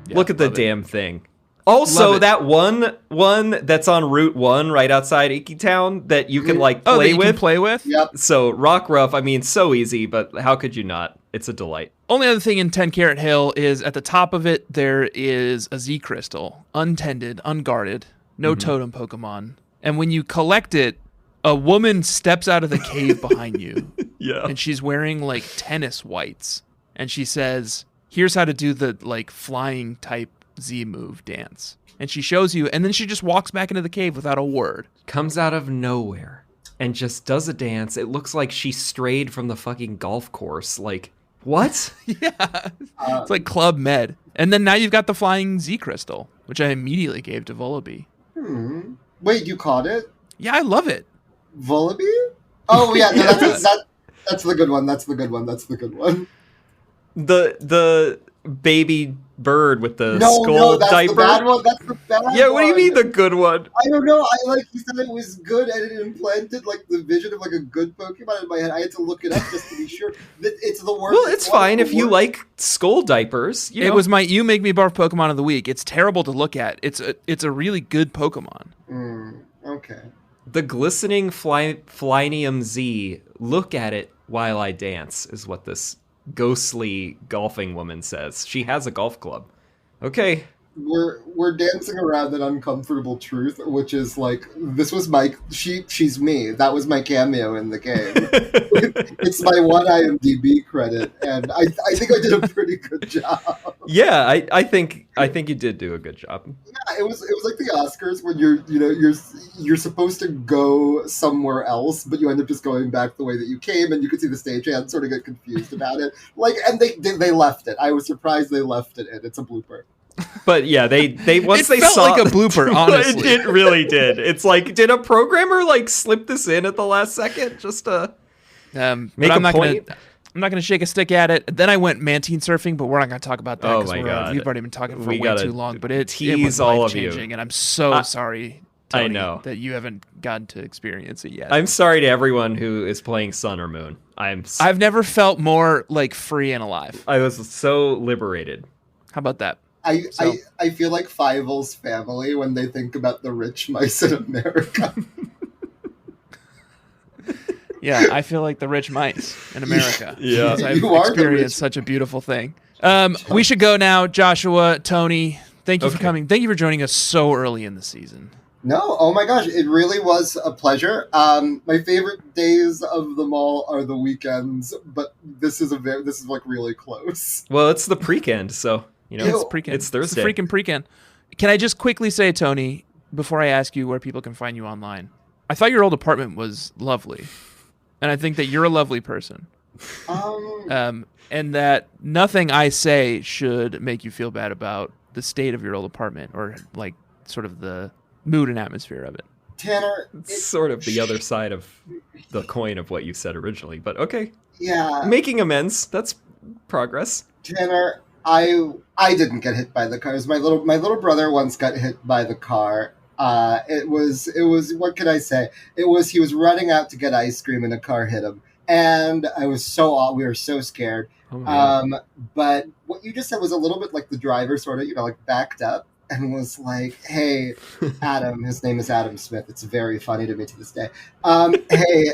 Speaker 1: Yeah,
Speaker 2: Look at the
Speaker 1: love it.
Speaker 2: damn thing. Also,
Speaker 1: Love it.
Speaker 2: that one that's on Route 1 right outside Iki Town that you can like
Speaker 1: Oh, that
Speaker 2: play
Speaker 1: you
Speaker 2: with.
Speaker 1: can play with?
Speaker 3: Yep.
Speaker 2: So Rockruff, I mean, so easy, but how could you not? It's a delight.
Speaker 1: Only other thing in 10 Carat Hill is at the top of it, there is a Z Crystal, untended, unguarded, no totem Pokemon. And when you collect it, a woman steps out of the cave behind you.
Speaker 2: Yeah.
Speaker 1: And she's wearing like tennis whites. And she says, here's how to do the like flying type Z move dance. And she shows you, and then she just walks back into the cave without a word.
Speaker 2: Comes out of nowhere and just does a dance. It looks like she strayed from the fucking golf course. Like, what?
Speaker 1: Yeah. It's like Club Med. And then now you've got the flying Z Crystal, which I immediately gave to Vullaby.
Speaker 3: Wait, you caught it?
Speaker 1: Yeah, I love it.
Speaker 3: Vullaby? Oh yeah, no, that's the good one. That's the good one. That's the good one.
Speaker 2: The baby bird with the
Speaker 3: No,
Speaker 2: skull
Speaker 3: that's
Speaker 2: diaper.
Speaker 3: the bad one. That's the bad one.
Speaker 2: Yeah, what do you mean the good one?
Speaker 3: I don't know. He said it was good, and it implanted like the vision of like a good Pokemon in my head. I had to look it up just to be sure. It's the worst.
Speaker 2: Well, it's fine if you like skull diapers. You know?
Speaker 1: It was my You Make Me Barf Pokemon of the week. It's terrible to look at. It's a really good Pokemon.
Speaker 3: Okay.
Speaker 2: The glistening Flynium Z. Look at it while I dance is what this ghostly golfing woman says. She has a golf club. Okay.
Speaker 3: We're dancing around an uncomfortable truth, which is like this was my she's me. That was my cameo in the game. It's my one IMDb credit, and I think I did a pretty good job.
Speaker 2: Yeah, I think you did do a good job.
Speaker 3: Yeah, it was like the Oscars when you're supposed to go somewhere else, but you end up just going back the way that you came, and you could see the stagehand sort of get confused about it. Like, and they left it. I was surprised they left it in. It's a blooper.
Speaker 2: But yeah, they once
Speaker 1: It
Speaker 2: they
Speaker 1: felt
Speaker 2: saw
Speaker 1: like a blooper, honestly.
Speaker 2: It really did. It's like, did a programmer like slip this in at the last second just to make a point?
Speaker 1: I'm not gonna shake a stick at it. Then I went Mantine surfing, but we're not gonna talk about that.
Speaker 2: Oh my God.
Speaker 1: We've already been talking for way too long. But it
Speaker 2: tease
Speaker 1: was
Speaker 2: all of you.
Speaker 1: life-changing, and I'm so sorry, Tony,
Speaker 2: I know
Speaker 1: that you haven't gotten to experience it yet.
Speaker 2: I'm sorry to everyone who is playing Sun or Moon.
Speaker 1: I've never felt more like free and alive.
Speaker 2: I was so liberated.
Speaker 1: How about that?
Speaker 3: I feel like Fievel's family when they think about the rich mice in America.
Speaker 1: Yeah, I feel like the rich mice in America.
Speaker 2: Yeah.
Speaker 1: Because I've
Speaker 3: You are the
Speaker 1: experienced
Speaker 3: rich-
Speaker 1: such a beautiful thing. We should go now. Joshua, Tony, thank you for coming. Thank you for joining us so early in the season.
Speaker 3: No, oh my gosh, it really was a pleasure. My favorite days of them all are the weekends, but this is like really close.
Speaker 2: Well, it's the pre-canned, so
Speaker 1: It's pre-can.
Speaker 2: It's Thursday.
Speaker 1: It's the freaking pre-can. Can I just quickly say, Tony, before I ask you where people can find you online, I thought your old apartment was lovely, and I think that you're a lovely person. And that nothing I say should make you feel bad about the state of your old apartment or like sort of the mood and atmosphere of it.
Speaker 3: Tanner,
Speaker 2: It's sort of the other side of the coin of what you said originally, but okay.
Speaker 3: Yeah,
Speaker 2: Making amends. That's progress.
Speaker 3: Tanner, I didn't get hit by the cars. My little brother once got hit by the car. It was what could I say? He was running out to get ice cream and a car hit him, and we were so scared.
Speaker 2: Oh,
Speaker 3: But what you just said was a little bit like the driver sort of like backed up and was like, "Hey, Adam," his name is Adam Smith. It's very funny to me to this day. Hey,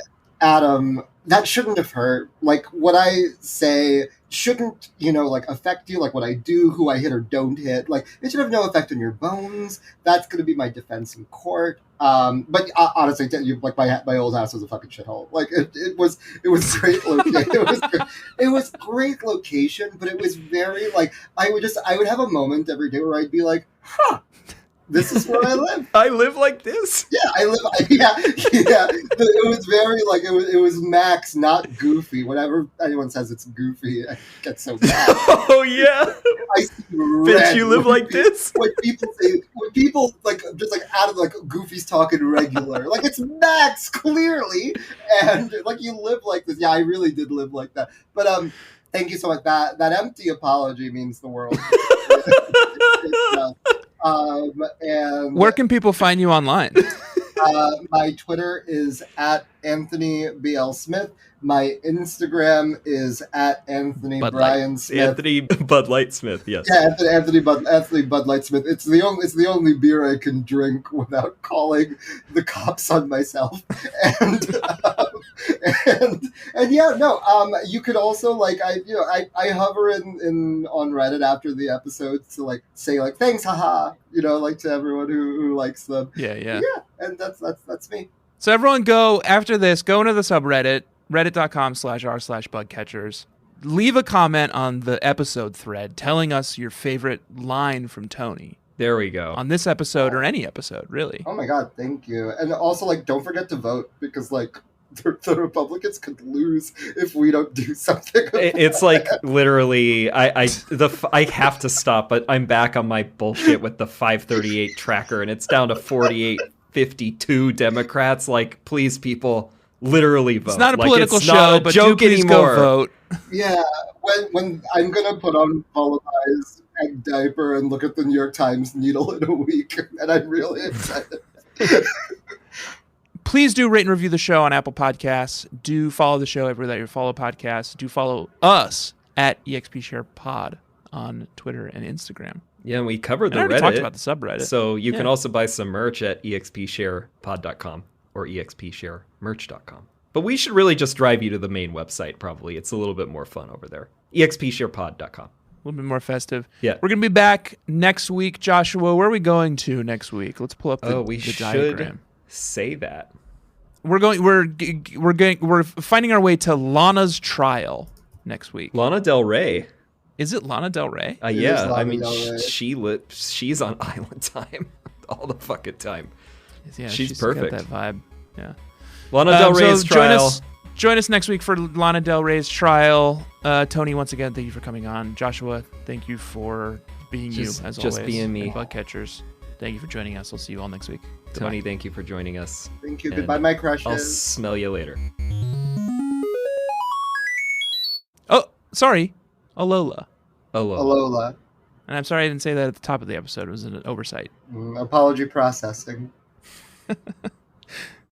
Speaker 3: Adam, that shouldn't have hurt. Like what I say shouldn't, like affect you. Like what I do, who I hit or don't hit. Like it should have no effect on your bones. That's going to be my defense in court. But honestly, like my old house was a fucking shithole. Like it was great location. It was great location, but it was very like I would have a moment every day where I'd be like, huh. This is where I live.
Speaker 2: I live like this.
Speaker 3: Yeah, Yeah. It was very like it was Max, not Goofy. Whenever anyone says it's Goofy, I get so mad.
Speaker 2: Oh yeah.
Speaker 3: I see
Speaker 2: Bitch,
Speaker 3: red
Speaker 2: you live like this.
Speaker 3: when people like just like out of like Goofy's talking regular, like it's Max clearly, and like you live like this. Yeah, I really did live like that. But thank you so much. That empty apology means the world. And
Speaker 1: Where can people find you online?
Speaker 3: my Twitter is at Anthony BL Smith. My Instagram is at Anthony
Speaker 1: Bud
Speaker 3: Brian
Speaker 1: Light.
Speaker 3: Smith.
Speaker 2: Anthony Bud Light Smith, yes.
Speaker 3: Yeah, Anthony Bud Light Smith. It's the only beer I can drink without calling the cops on myself. And yeah, no. You could also like I hover in on Reddit after the episodes to like say like thanks, haha. Like to everyone who likes them.
Speaker 1: Yeah.
Speaker 3: And that's me.
Speaker 1: So everyone go into the subreddit, reddit.com/r/bugcatchers. Leave a comment on the episode thread telling us your favorite line from Tony
Speaker 2: There we go.
Speaker 1: on this episode or any episode, really.
Speaker 3: Oh my god, thank you. And also like don't forget to vote because like the Republicans could lose if we don't do something.
Speaker 2: It's like literally, I have to stop, but I'm back on my bullshit with the 538 tracker, and it's down to 4852 Democrats. Like, please, people, literally vote.
Speaker 1: It's not a
Speaker 2: Like,
Speaker 1: political
Speaker 2: it's
Speaker 1: show,
Speaker 2: not a
Speaker 1: but
Speaker 2: joke
Speaker 1: do please
Speaker 2: anymore.
Speaker 1: go vote.
Speaker 3: Yeah, when I'm gonna put on Vullaby's egg diaper and look at the New York Times needle in a week, and I'm really excited.
Speaker 1: Please do rate and review the show on Apple Podcasts. Do follow the show everywhere that you follow podcasts. Do follow us at EXPSharePod on Twitter and Instagram.
Speaker 2: Yeah, and we covered the
Speaker 1: I already
Speaker 2: Reddit.
Speaker 1: talked about the subreddit.
Speaker 2: So you can also buy some merch at expsharepod.com or expsharemerch.com. But we should really just drive you to the main website, probably. It's a little bit more fun over there. expsharepod.com.
Speaker 1: A little bit more festive.
Speaker 2: Yeah.
Speaker 1: We're going to be back next week. Joshua, where are we going to next week? Let's pull up the,
Speaker 2: we
Speaker 1: the
Speaker 2: should
Speaker 1: diagram.
Speaker 2: say that.
Speaker 1: We're finding our way to Lana's trial next week.
Speaker 2: Lana Del Rey.
Speaker 1: Is it Lana Del Rey?
Speaker 2: Yeah,
Speaker 3: Lana
Speaker 2: I mean,
Speaker 3: Del Rey.
Speaker 2: she's on island time all the fucking time.
Speaker 1: Yeah,
Speaker 2: she's
Speaker 1: got
Speaker 2: perfect.
Speaker 1: that vibe. Yeah.
Speaker 2: Lana Del Rey's trial.
Speaker 1: Join us next week for Lana Del Rey's trial. Tony, once again, thank you for coming on. Joshua, thank you for being you as
Speaker 2: just
Speaker 1: always.
Speaker 2: being me.
Speaker 1: And Bug Catchers, thank you for joining us. We'll see you all next week.
Speaker 2: Tony, thank you for joining us.
Speaker 3: Thank you.
Speaker 2: And
Speaker 3: Goodbye, my crushes.
Speaker 2: I'll smell you later.
Speaker 1: Oh, sorry. Alola.
Speaker 3: Alola.
Speaker 1: And I'm sorry I didn't say that at the top of the episode. It was an oversight.
Speaker 3: Apology processing.